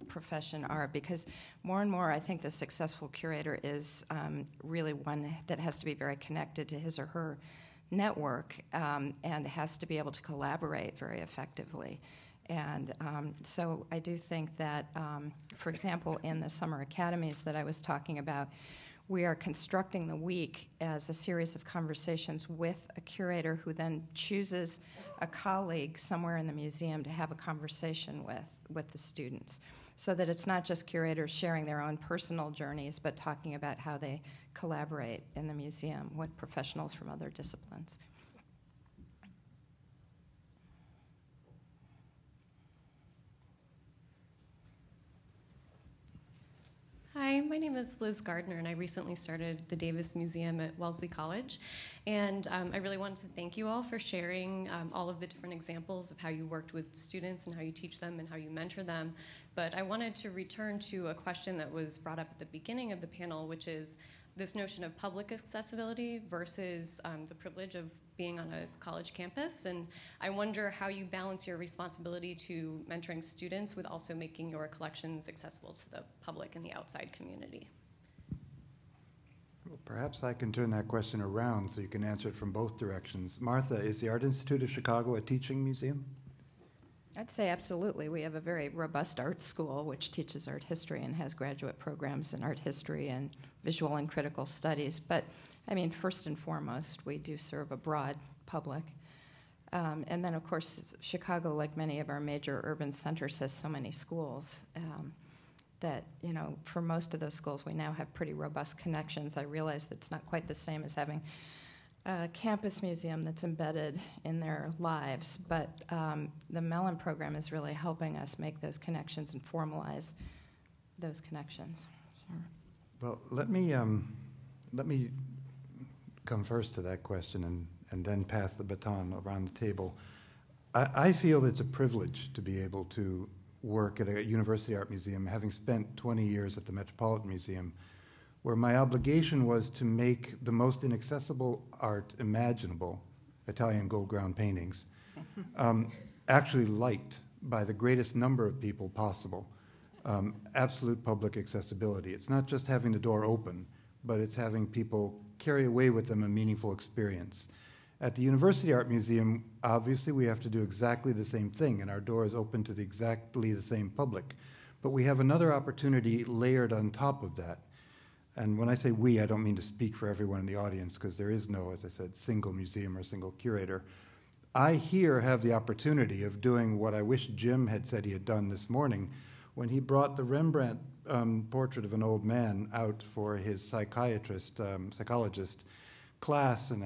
profession are, because more and more I think the successful curator is really one that has to be very connected to his or her network and has to be able to collaborate very effectively. And so I do think that, for example, in the summer academies that I was talking about, we are constructing the week as a series of conversations with a curator who then chooses a colleague somewhere in the museum to have a conversation with the students, so that it's not just curators sharing their own personal journeys, but talking about how they collaborate in the museum with professionals from other disciplines. Hi, my name is Liz Gardner, and I recently started the Davis Museum at Wellesley College. And I really wanted to thank you all for sharing all of the different examples of how you worked with students and how you teach them and how you mentor them. But I wanted to return to a question that was brought up at the beginning of the panel, which is this notion of public accessibility versus the privilege of being on a college campus. And I wonder how you balance your responsibility to mentoring students with also making your collections accessible to the public and the outside community. Well, perhaps I can turn that question around so you can answer it from both directions. Martha, is the Art Institute of Chicago a teaching museum? I'd say absolutely. We have a very robust art school which teaches art history and has graduate programs in art history and visual and critical studies. But, I mean, first and foremost, we do serve a broad public. And then, of course, Chicago, like many of our major urban centers, has so many schools that, for most of those schools, we now have pretty robust connections. I realize that's not quite the same as having a campus museum that's embedded in their lives, but the Mellon program is really helping us make those connections and formalize those connections. Sure. Well, let me come first to that question and then pass the baton around the table. I feel it's a privilege to be able to work at a university art museum, having spent 20 years at the Metropolitan Museum, where my obligation was to make the most inaccessible art imaginable, Italian gold ground paintings, actually liked by the greatest number of people possible. Absolute public accessibility. It's not just having the door open, but it's having people carry away with them a meaningful experience. At the University Art Museum, obviously we have to do exactly the same thing, and our door is open to exactly the same public. But we have another opportunity layered on top of that. And when I say we, I don't mean to speak for everyone in the audience, because there is no, as I said, single museum or single curator. I here have the opportunity of doing what I wish Jim had said he had done this morning when he brought the Rembrandt portrait of an old man out for his psychologist class and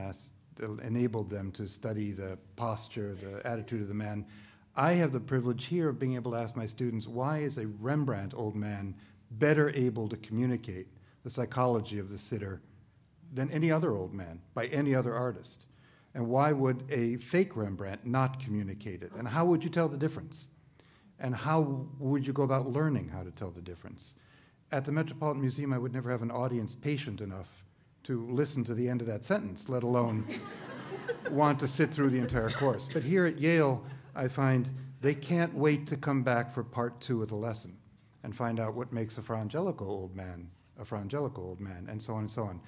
enabled them to study the posture, the attitude of the man. I have the privilege here of being able to ask my students, why is a Rembrandt old man better able to communicate the psychology of the sitter than any other old man by any other artist? And why would a fake Rembrandt not communicate it? And how would you tell the difference? And how would you go about learning how to tell the difference? At the Metropolitan Museum, I would never have an audience patient enough to listen to the end of that sentence, let alone want to sit through the entire course. But here at Yale, I find they can't wait to come back for part 2 of the lesson and find out what makes a Fra Angelico old man, and so on and so on.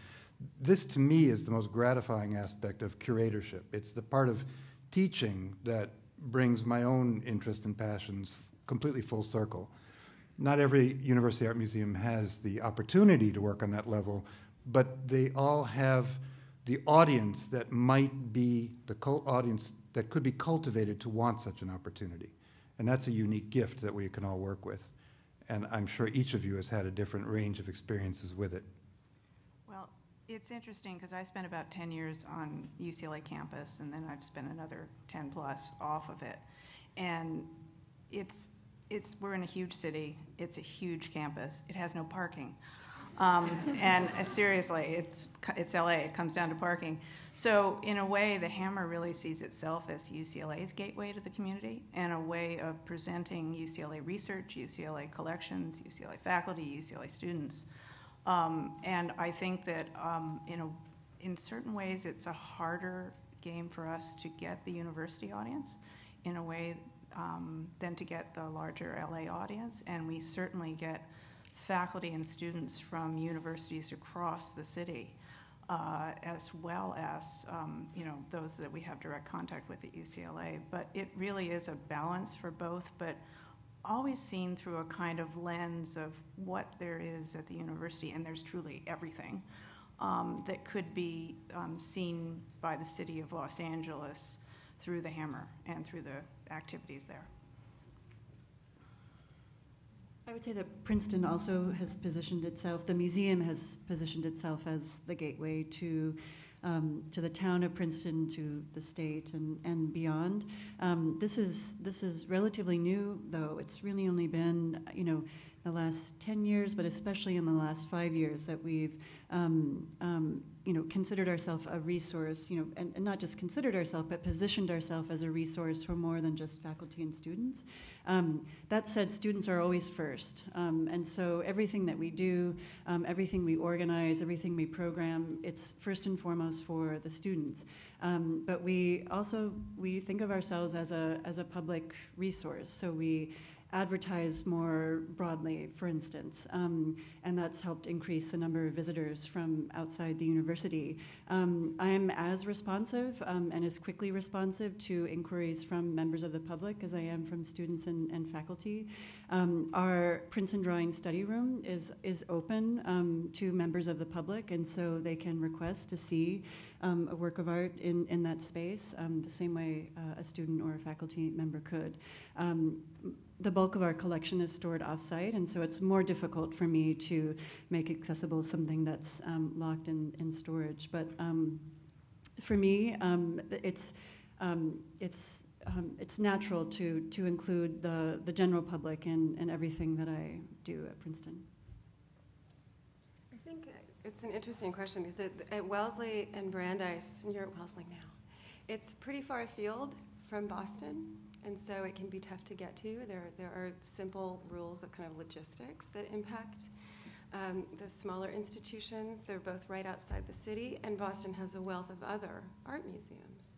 This, to me, is the most gratifying aspect of curatorship. It's the part of teaching that brings my own interest and passions completely full circle. Not every university art museum has the opportunity to work on that level, but they all have the audience that might be the audience that could be cultivated to want such an opportunity. And that's a unique gift that we can all work with. And I'm sure each of you has had a different range of experiences with it. Well, it's interesting because I spent about 10 years on UCLA campus, and then I've spent another 10 plus off of it. And we're in a huge city. It's a huge campus. It has no parking. And seriously, it's LA. It comes down to parking. So in a way, the Hammer really sees itself as UCLA's gateway to the community and a way of presenting UCLA research, UCLA collections, UCLA faculty, UCLA students. And I think that in certain ways, it's a harder game for us to get the university audience in a way than to get the larger LA audience. And we certainly get faculty and students from universities across the city, as well as those that we have direct contact with at UCLA. But it really is a balance for both, but always seen through a kind of lens of what there is at the university, and there's truly everything that could be seen by the city of Los Angeles through the Hammer and through the activities there. I would say that Princeton also has positioned itself, the museum has positioned itself as the gateway to the town of Princeton, to the state, and beyond. This is relatively new, though. It's really only been, the last 10 years, but especially in the last 5 years that we've, considered ourselves a resource, and not just considered ourselves, but positioned ourselves as a resource for more than just faculty and students. That said, students are always first, and so everything that we do, everything we organize, everything we program, it's first and foremost for the students. But we think of ourselves as a public resource, so we advertise more broadly, for instance, and that's helped increase the number of visitors from outside the university. I'm as responsive and as quickly responsive to inquiries from members of the public as I am from students and faculty. Our Princeton Drawing Study Room is open to members of the public, and so they can request to see a work of art in that space, the same way a student or a faculty member could. The bulk of our collection is stored off-site, and so it's more difficult for me to make accessible something that's locked in storage. But for me, it's natural to include the general public in everything that I do at Princeton. I think it's an interesting question because at Wellesley and Brandeis, and you're at Wellesley now, it's pretty far afield from Boston. And so it can be tough to get to. There are simple rules of kind of logistics that impact the smaller institutions. They're both right outside the city, and Boston has a wealth of other art museums.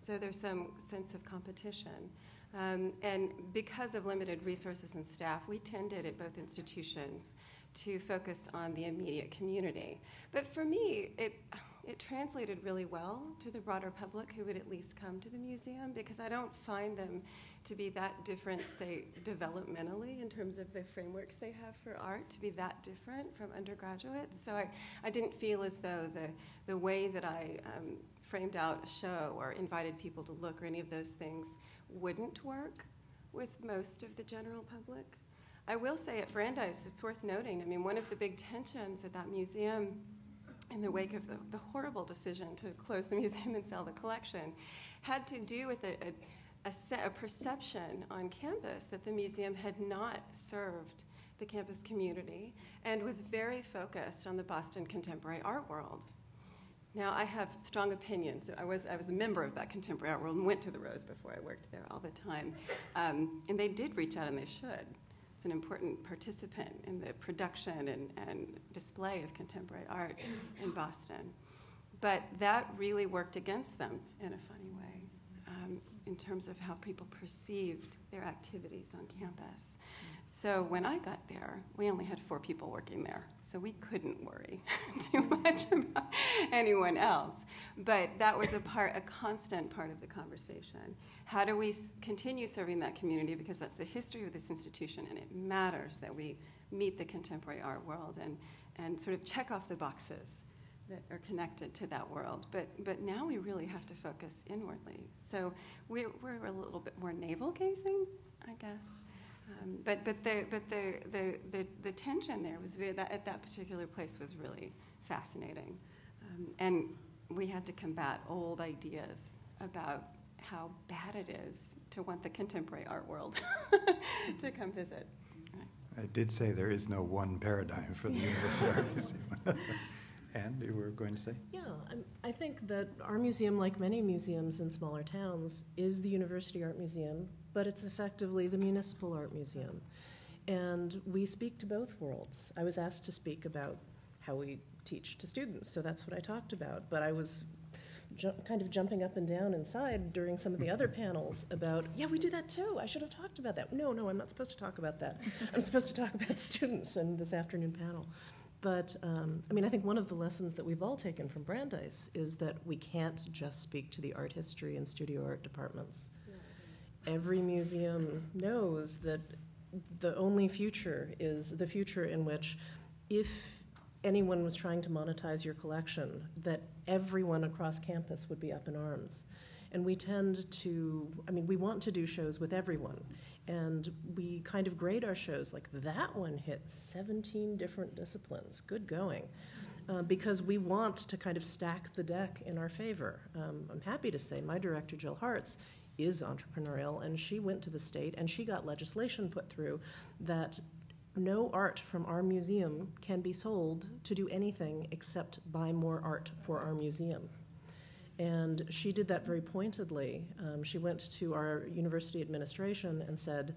So there's some sense of competition. And because of limited resources and staff, we tended at both institutions to focus on the immediate community. But for me, it translated really well to the broader public who would at least come to the museum, because I don't find them to be that different, say, developmentally in terms of the frameworks they have for art, to be that different from undergraduates. So I didn't feel as though the way that I framed out a show or invited people to look or any of those things wouldn't work with most of the general public. I will say at Brandeis, it's worth noting, I mean, one of the big tensions at that museum in the wake of the horrible decision to close the museum and sell the collection had to do with a perception on campus that the museum had not served the campus community and was very focused on the Boston contemporary art world. Now, I have strong opinions. I was a member of that contemporary art world and went to the Rose before I worked there all the time. And they did reach out, and they should. It's an important participant in the production and display of contemporary art in Boston. But that really worked against them in a funny way, in terms of how people perceived their activities on campus. So when I got there, we only had 4 people working there, so we couldn't worry too much about anyone else. But that was a constant part of the conversation. How do we continue serving that community? Because that's the history of this institution, and it matters that we meet the contemporary art world and sort of check off the boxes that are connected to that world. But now we really have to focus inwardly. So we're a little bit more navel-gazing, I guess. But the tension there was at that particular place was really fascinating, and we had to combat old ideas about how bad it is to want the contemporary art world to come visit. Right. I did say there is no one paradigm for the University Art Museum. And you were going to say? Yeah, I think that our museum, like many museums in smaller towns, is the University Art Museum, but it's effectively the municipal art museum. And we speak to both worlds. I was asked to speak about how we teach to students, so that's what I talked about. But I was kind of jumping up and down inside during some of the other panels about, yeah, we do that too. I should have talked about that. No, I'm not supposed to talk about that. I'm supposed to talk about students in this afternoon panel. But, I think one of the lessons that we've all taken from Brandeis is that we can't just speak to the art history and studio art departments. Every museum knows that the only future is the future in which, if anyone was trying to monetize your collection, that everyone across campus would be up in arms. And we tend to, we want to do shows with everyone. And we kind of grade our shows like that one hit 17 different disciplines. Good going. Because we want to kind of stack the deck in our favor. I'm happy to say my director, Jill Hartz, is entrepreneurial, and she went to the state and she got legislation put through that no art from our museum can be sold to do anything except buy more art for our museum. And she did that very pointedly. She went to our university administration and said,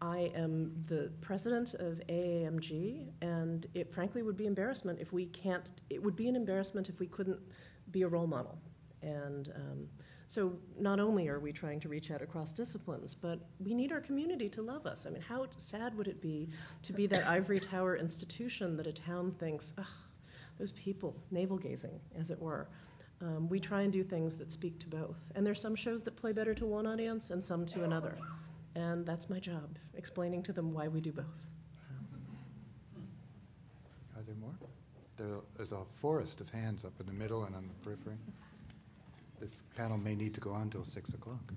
I am the president of AAMG, and it frankly would be embarrassment if we can't, it would be an embarrassment if we couldn't be a role model. And so not only are we trying to reach out across disciplines, but we need our community to love us. How sad would it be to be that ivory tower institution that a town thinks, ugh, those people, navel-gazing, as it were. We try and do things that speak to both. And there's some shows that play better to one audience and some to another. And that's my job, explaining to them why we do both. Are there more? There's a forest of hands up in the middle and on the periphery. This panel may need to go on until 6 o'clock.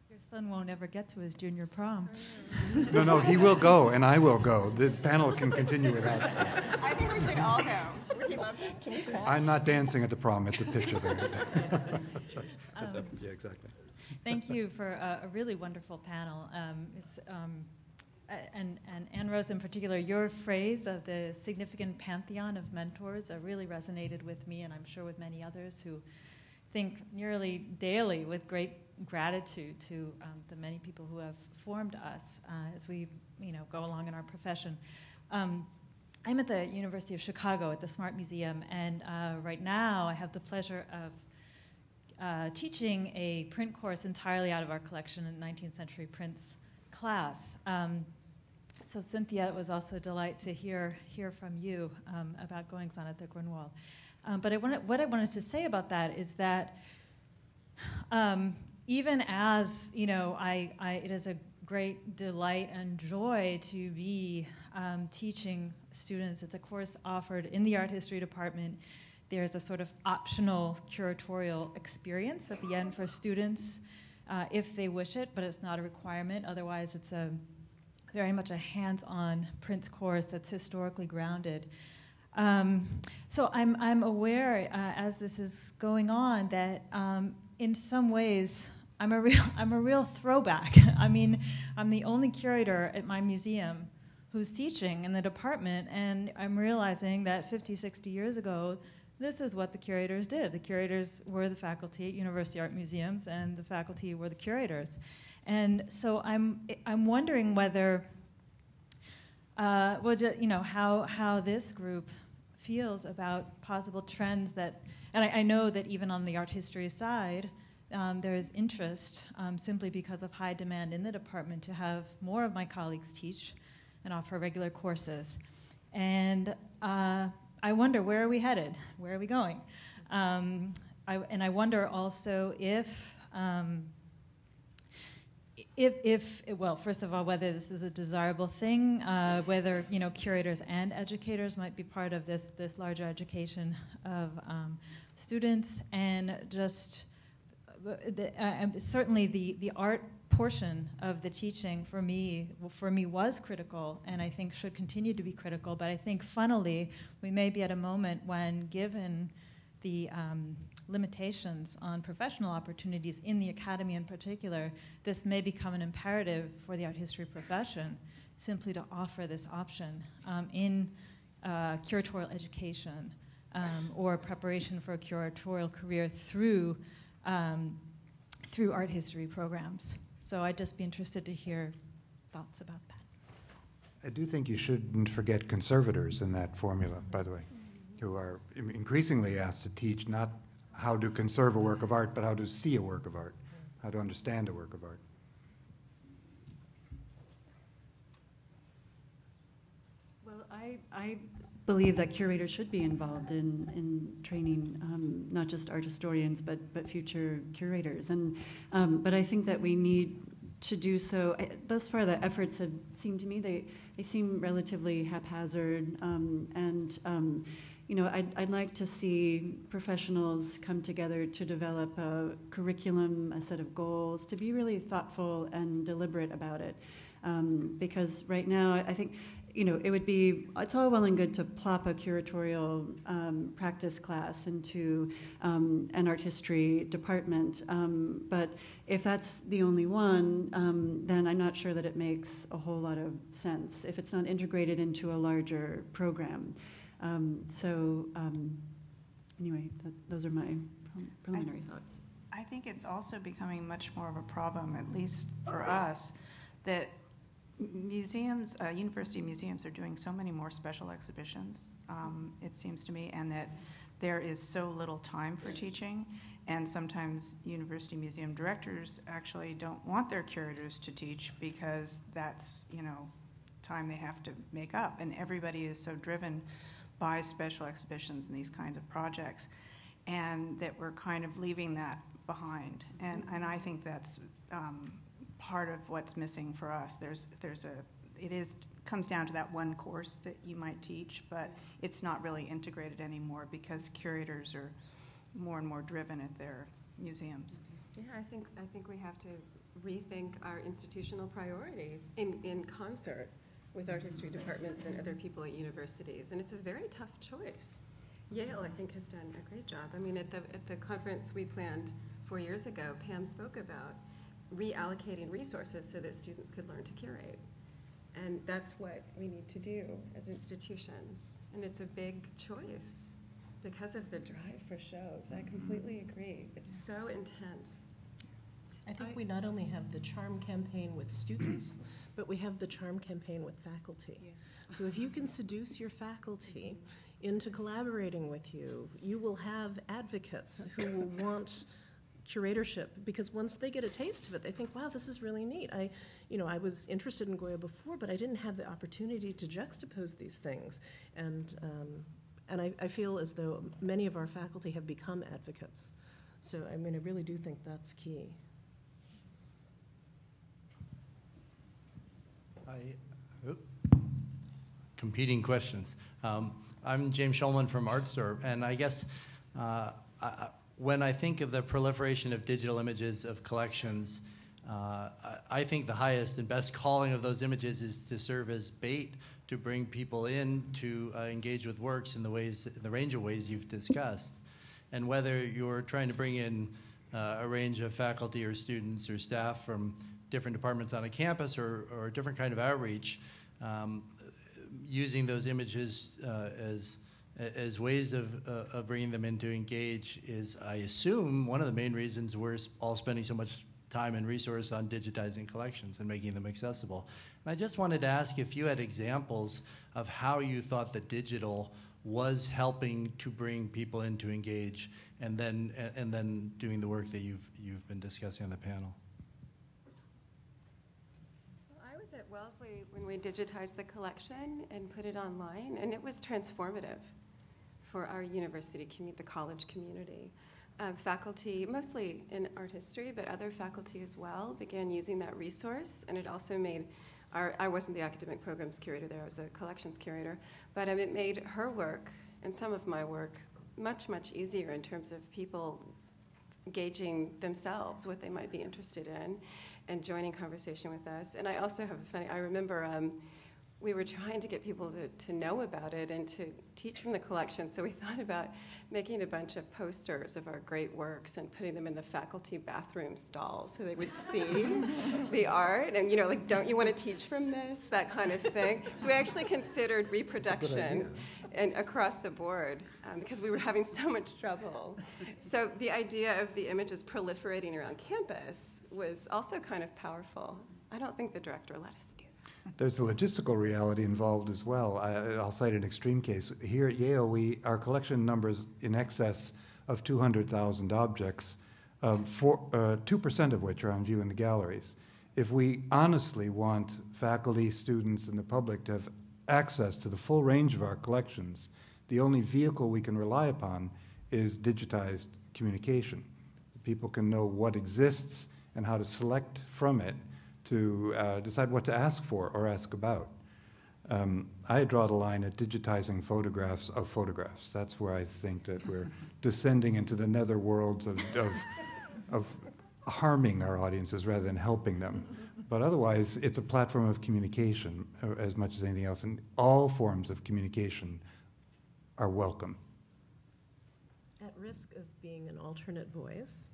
Your son won't ever get to his junior prom. No, he will go, and I will go. The panel can continue without. I think we should all go. I'm not dancing at the prom. It's a picture thing. Yeah, exactly. Thank you for a really wonderful panel. And Ann Rose in particular, your phrase of the significant pantheon of mentors really resonated with me, and I'm sure with many others who think nearly daily with great gratitude to the many people who have formed us as we go along in our profession. I'm at the University of Chicago at the Smart Museum, and right now I have the pleasure of teaching a print course entirely out of our collection in 19th century prints class. So Cynthia, it was also a delight to hear from you about goings-on at the Grunwald. But what I wanted to say about that is that even as, it is a great delight and joy to be teaching students. It's a course offered in the art history department. There's a sort of optional curatorial experience at the end for students if they wish it, but it's not a requirement. Otherwise, it's very much a hands-on prints course that's historically grounded. So I'm aware as this is going on that in some ways I'm a real throwback. I'm the only curator at my museum who's teaching in the department, and I'm realizing that 50, 60 years ago, this is what the curators did. The curators were the faculty at university art museums, and the faculty were the curators. And so I'm wondering whether, how this group feels about possible trends that, and I know that even on the art history side, there is interest simply because of high demand in the department to have more of my colleagues teach and offer regular courses. And I wonder, where are we headed? Where are we going? I wonder also if, well, first of all, whether this is a desirable thing, whether curators and educators might be part of this larger education of students, and just certainly the art portion of the teaching for me was critical, and I think should continue to be critical. But I think funnily we may be at a moment when, given the limitations on professional opportunities in the academy in particular, this may become an imperative for the art history profession simply to offer this option in curatorial education or preparation for a curatorial career through art history programs. So I'd just be interested to hear thoughts about that. I do think you shouldn't forget conservators in that formula, by the way, who are increasingly asked to teach not how to conserve a work of art, but how to see a work of art, how to understand a work of art. Well, I believe that curators should be involved in training not just art historians, but future curators. And but I think that we need to do so. Thus far, the efforts have seemed to me, they seem relatively haphazard, I'd like to see professionals come together to develop a curriculum, a set of goals, to be really thoughtful and deliberate about it. Because right now, I think, it's all well and good to plop a curatorial practice class into an art history department. But if that's the only one, then I'm not sure that it makes a whole lot of sense if it's not integrated into a larger program. Anyway, those are my preliminary thoughts. I think it's also becoming much more of a problem, at least for us, that museums, university museums are doing so many more special exhibitions, it seems to me, and that there is so little time for teaching, and sometimes university museum directors actually don't want their curators to teach because that's, time they have to make up, and everybody is so driven by special exhibitions and these kinds of projects, and that we're kind of leaving that behind. And I think that's part of what's missing for us. Comes down to that one course that you might teach, but it's not really integrated anymore because curators are more and more driven at their museums. Yeah, I think we have to rethink our institutional priorities in concert with art history departments and other people at universities, and it's a very tough choice. Yale, I think, has done a great job. I mean, at the conference we planned 4 years ago, Pam spoke about reallocating resources so that students could learn to curate, and that's what we need to do as institutions. And it's a big choice because of the drive for shows. I completely agree. It's so intense. I think we not only have the charm campaign with students, but we have the charm campaign with faculty. Yeah. So if you can seduce your faculty into collaborating with you, you will have advocates who will want curatorship, because once they get a taste of it, they think, wow, this is really neat. I was interested in Goya before, but I didn't have the opportunity to juxtapose these things. And I feel as though many of our faculty have become advocates. So, I really do think that's key. Competing questions. I'm James Schulman from Artstorp, and I guess when I think of the proliferation of digital images of collections, I think the highest and best calling of those images is to serve as bait to bring people in to engage with works in the range of ways you've discussed. And whether you're trying to bring in a range of faculty or students or staff from different departments on a campus or a different kind of outreach, using those images as ways of bringing them in to engage is, I assume, one of the main reasons we're all spending so much time and resource on digitizing collections and making them accessible. And I just wanted to ask if you had examples of how you thought the digital was helping to bring people in to engage, and then doing the work that you've been discussing on the panel? Well, I was at Wellesley when we digitized the collection and put it online, and it was transformative for our university community, the college community. Faculty, mostly in art history, but other faculty as well, began using that resource, and it also made I wasn't the academic programs curator there, I was a collections curator, but it made her work and some of my work much, much easier in terms of people gauging themselves, what they might be interested in, and joining conversation with us. And I also have I remember we were trying to get people to know about it and to teach from the collection, so we thought about making a bunch of posters of our great works and putting them in the faculty bathroom stalls so they would see the art and, like, don't you want to teach from this, that kind of thing. So we actually considered reproduction and across the board because we were having so much trouble. So the idea of the images proliferating around campus was also kind of powerful. I don't think the director let us do that. There's the logistical reality involved as well. I'll cite an extreme case. Here at Yale, our collection numbers in excess of 200,000 objects, 2% of which are on view in the galleries. If we honestly want faculty, students, and the public to have access to the full range of our collections, the only vehicle we can rely upon is digitized communication. People can know what exists and how to select from it to decide what to ask for or ask about. I draw the line at digitizing photographs of photographs. That's where I think that we're descending into the nether worlds of harming our audiences rather than helping them. But otherwise, it's a platform of communication as much as anything else, and all forms of communication are welcome. At risk of being an alternate voice,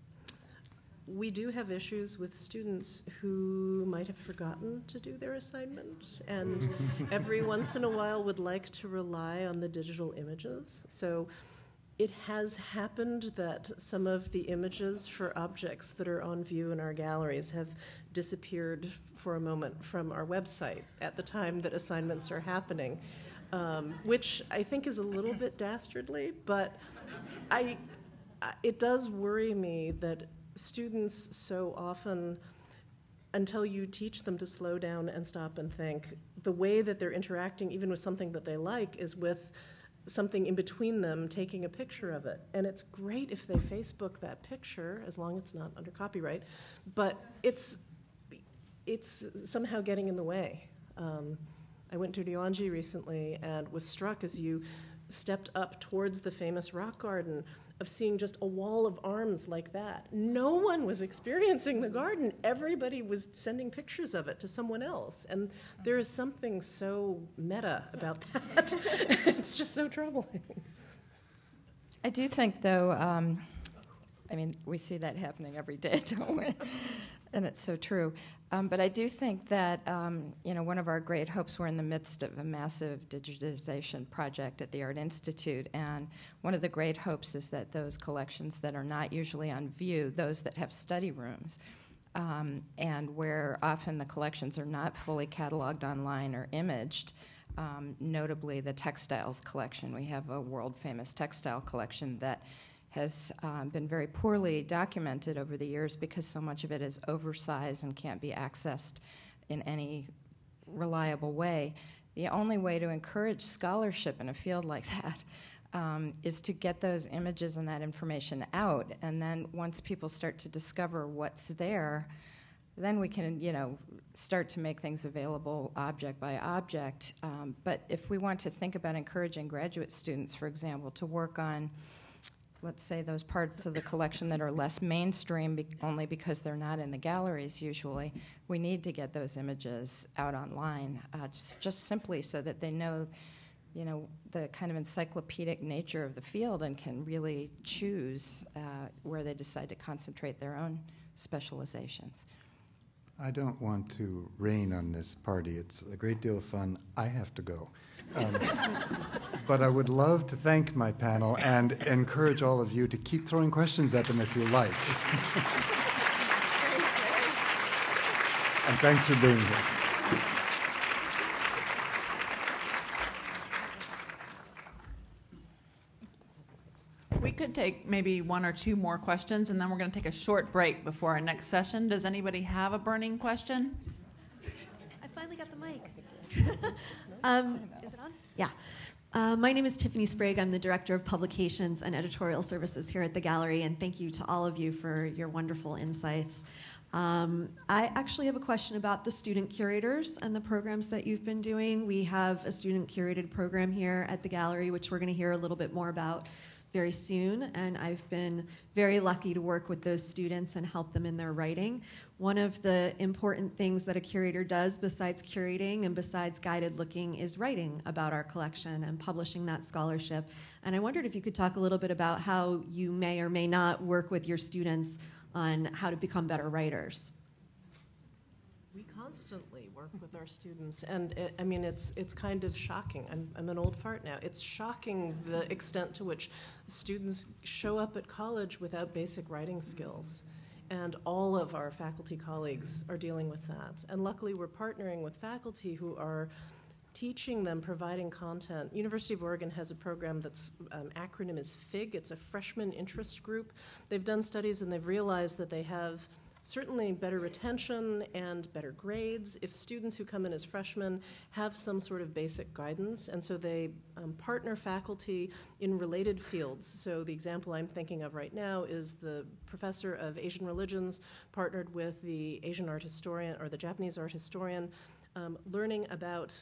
we do have issues with students who might have forgotten to do their assignment and every once in a while would like to rely on the digital images. So it has happened that some of the images for objects that are on view in our galleries have disappeared for a moment from our website at the time that assignments are happening, which I think is a little bit dastardly, but it does worry me that students so often, until you teach them to slow down and stop and think, the way that they're interacting even with something that they like is with something in between them taking a picture of it. And it's great if they Facebook that picture, as long as it's not under copyright, but it's somehow getting in the way. I went to Ryoanji recently and was struck as you stepped up towards the famous rock garden of seeing just a wall of arms like that. No one was experiencing the garden. Everybody was sending pictures of it to someone else. And there is something so meta about that. It's just so troubling. I do think, though, we see that happening every day, don't we? And it's so true. But I do think that, one of our great hopes, we're in the midst of a massive digitization project at the Art Institute, and one of the great hopes is that those collections that are not usually on view, those that have study rooms, and where often the collections are not fully cataloged online or imaged, notably the textiles collection. We have a world-famous textile collection that has been very poorly documented over the years because so much of it is oversized and can't be accessed in any reliable way. The only way to encourage scholarship in a field like that is to get those images and that information out. And then once people start to discover what's there, then we can, start to make things available object by object. But if we want to think about encouraging graduate students, for example, to work on, let's say, those parts of the collection that are less mainstream only because they're not in the galleries usually, we need to get those images out online, just simply so that they know, the kind of encyclopedic nature of the field and can really choose where they decide to concentrate their own specializations. I don't want to rain on this party. It's a great deal of fun. I have to go. But I would love to thank my panel and encourage all of you to keep throwing questions at them if you like. And thanks for being here. could take maybe one or two more questions, and then we're going to take a short break before our next session. Does anybody have a burning question? I finally got the mic. Is it on? Yeah. My name is Tiffany Sprague. I'm the Director of Publications and Editorial Services here at the Gallery, and thank you to all of you for your wonderful insights. I actually have a question about the student curators and the programs that you've been doing. We have a student-curated program here at the Gallery, which we're going to hear a little bit more about very soon, and I've been very lucky to work with those students and help them in their writing. One of the important things that a curator does besides curating and besides guided looking is writing about our collection and publishing that scholarship. And I wondered if you could talk a little bit about how you may or may not work with your students on how to become better writers. We constantly work with our students, and I mean, it's kind of shocking. I'm an old fart now. It's shocking the extent to which students show up at college without basic writing skills. And all of our faculty colleagues are dealing with that. And luckily, we're partnering with faculty who are teaching them, providing content. University of Oregon has a program that's acronym is FIG. It's a freshman interest group. They've done studies and they've realized that they have certainly better retention and better grades if students who come in as freshmen have some sort of basic guidance. And so they partner faculty in related fields. So the example I'm thinking of right now is the professor of Asian religions partnered with the Asian art historian or the Japanese art historian, learning about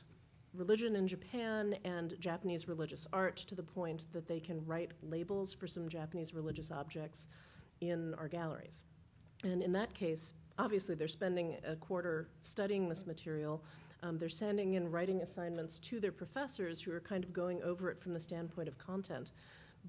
religion in Japan and Japanese religious art to the point that they can write labels for some Japanese religious objects in our galleries. And in that case, obviously they're spending a quarter studying this material. They're sending in writing assignments to their professors who are kind of going over it from the standpoint of content.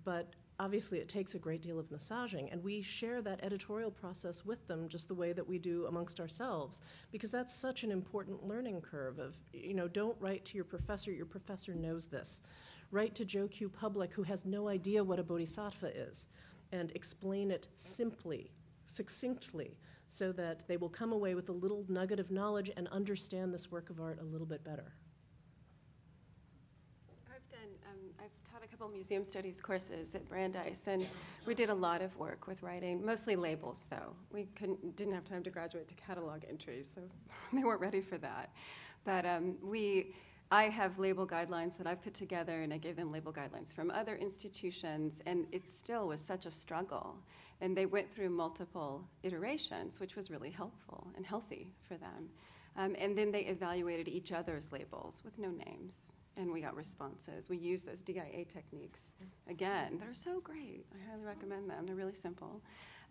But obviously it takes a great deal of massaging, and we share that editorial process with them just the way that we do amongst ourselves, because that's such an important learning curve of, you know, don't write to your professor knows this. Write to Joe Q. Public, who has no idea what a bodhisattva is, and explain it simply, succinctly, so that they will come away with a little nugget of knowledge and understand this work of art a little bit better. I've taught a couple museum studies courses at Brandeis, and we did a lot of work with writing, mostly labels, though. We didn't have time to graduate to catalog entries. They weren't ready for that. But I have label guidelines that I've put together, and I gave them label guidelines from other institutions, and it still was such a struggle. And they went through multiple iterations, which was really helpful and healthy for them. And then they evaluated each other's labels with no names. And we got responses. We use those DIA techniques. Again, they're so great. I highly recommend them. They're really simple.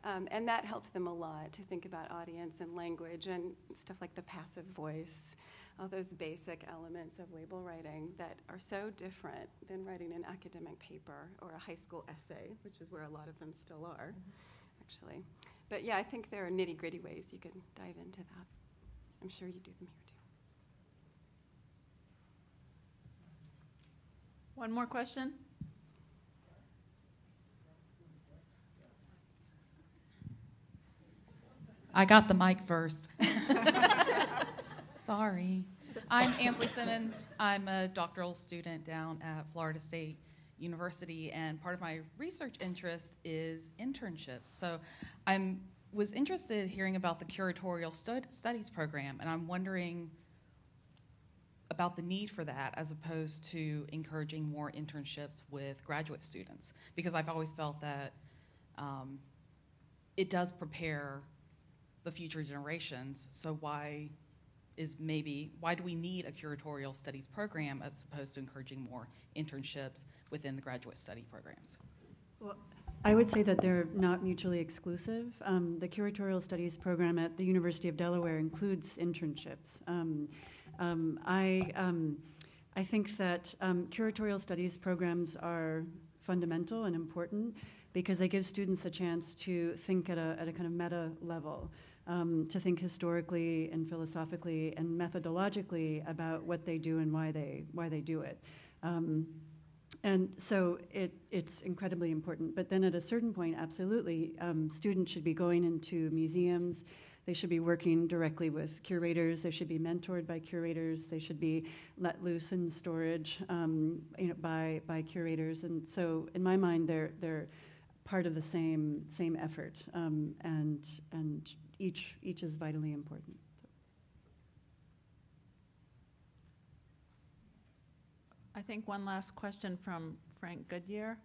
And that helped them a lot to think about audience and language and stuff like the passive voice, all those basic elements of label writing that are so different than writing an academic paper or a high school essay, which is where a lot of them still are, actually. But yeah, I think there are nitty-gritty ways you can dive into that. I'm sure you do them here, too. One more question? I got the mic first. Sorry. I'm Ansley Simmons. I'm a doctoral student down at Florida State University, and part of my research interest is internships. So I was interested in hearing about the Curatorial Studies program, and I'm wondering about the need for that as opposed to encouraging more internships with graduate students, because I've always felt that it does prepare the future generations. So why do we need a curatorial studies program as opposed to encouraging more internships within the graduate study programs? Well, I would say that they're not mutually exclusive. The curatorial studies program at the University of Delaware includes internships. I think that curatorial studies programs are fundamental and important because they give students a chance to think at a kind of meta level, to think historically and philosophically and methodologically about what they do and why they do it. And so it's incredibly important. But then at a certain point, absolutely, students should be going into museums. They should be working directly with curators. They should be mentored by curators. They should be let loose in storage by curators. And so in my mind, they're part of the same effort, and each is vitally important. I think one last question from Frank Goodyear.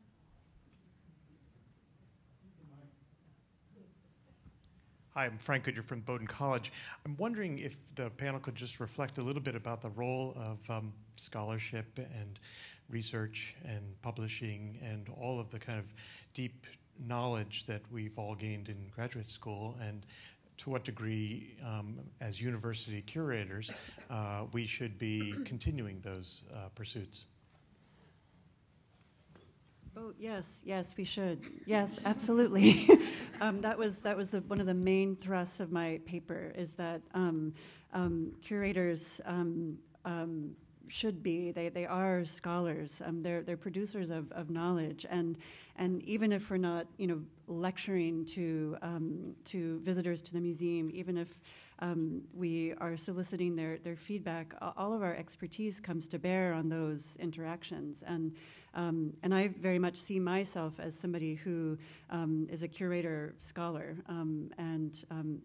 Hi, I'm Frank Goodyear from Bowdoin College. I'm wondering if the panel could just reflect a little bit about the role of scholarship and research and publishing and all of the kind of deep knowledge that we've all gained in graduate school, and to what degree, as university curators, we should be continuing those pursuits. Oh yes, we should. Yes, absolutely. That was one of the main thrusts of my paper, is that curators should be. They are scholars. They're producers of knowledge, and even if we're not, lecturing to visitors to the museum, even if we are soliciting their feedback, all of our expertise comes to bear on those interactions. And I very much see myself as somebody who is a curator scholar, and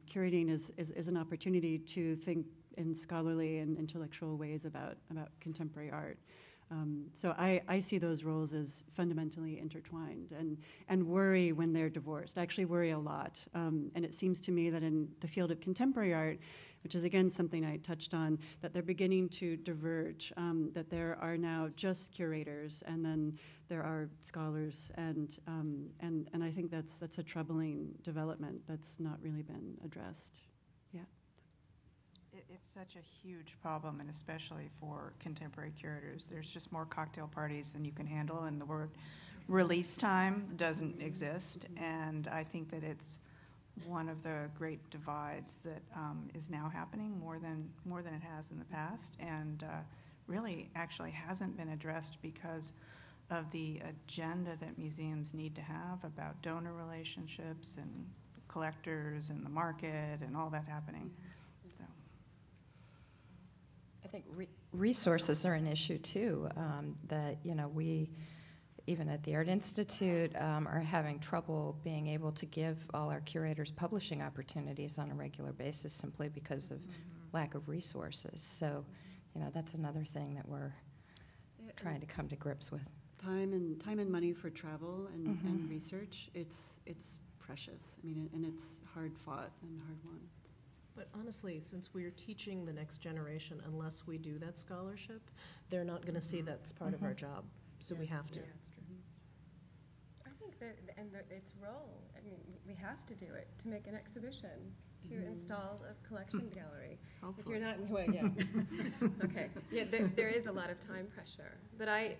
curating is an opportunity to think in scholarly and intellectual ways about contemporary art. So I see those roles as fundamentally intertwined, and worry when they're divorced. I actually worry a lot. And it seems to me that in the field of contemporary art, which is again something I touched on, that they're beginning to diverge, that there are now just curators, and then there are scholars, and I think that's a troubling development that's not really been addressed yet. It's such a huge problem, and especially for contemporary curators. There's just more cocktail parties than you can handle, and the word release time doesn't exist. And I think that it's one of the great divides that is now happening more than it has in the past, and really actually hasn't been addressed because of the agenda that museums need to have about donor relationships and collectors and the market and all that happening. So. I think resources are an issue too. That we, even at the Art Institute, are having trouble being able to give all our curators publishing opportunities on a regular basis simply because of lack of resources. So, that's another thing that we're trying to come to grips with. Time and money for travel and research. It's precious. I mean, and it's hard fought and hard won. But honestly, since we're teaching the next generation, unless we do that scholarship, they're not going to see that's part of our job. So we have to. Yeah, that's true. I think its role, I mean, we have to do it to make an exhibition, to install a collection gallery. Hopefully. If you're not, well, yeah. Okay. Yeah, there is a lot of time pressure. But I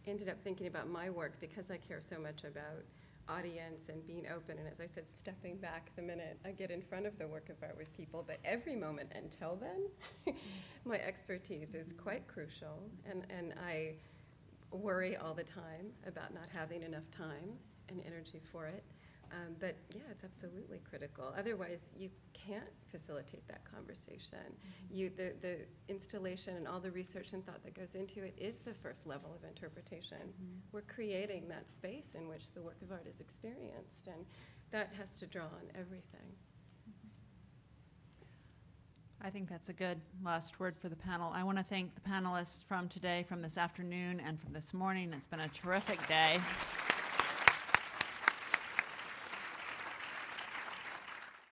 ended up thinking about my work because I care so much about audience and being open, and as I said, stepping back the minute I get in front of the work of art with people, but every moment until then, my expertise is quite crucial, and I worry all the time about not having enough time and energy for it. But yeah, it's absolutely critical. Otherwise, you can't facilitate that conversation. The installation and all the research and thought that goes into it is the first level of interpretation. We're creating that space in which the work of art is experienced, and that has to draw on everything. I think that's a good last word for the panel. I want to thank the panelists from today, from this afternoon, and from this morning. It's been a terrific day.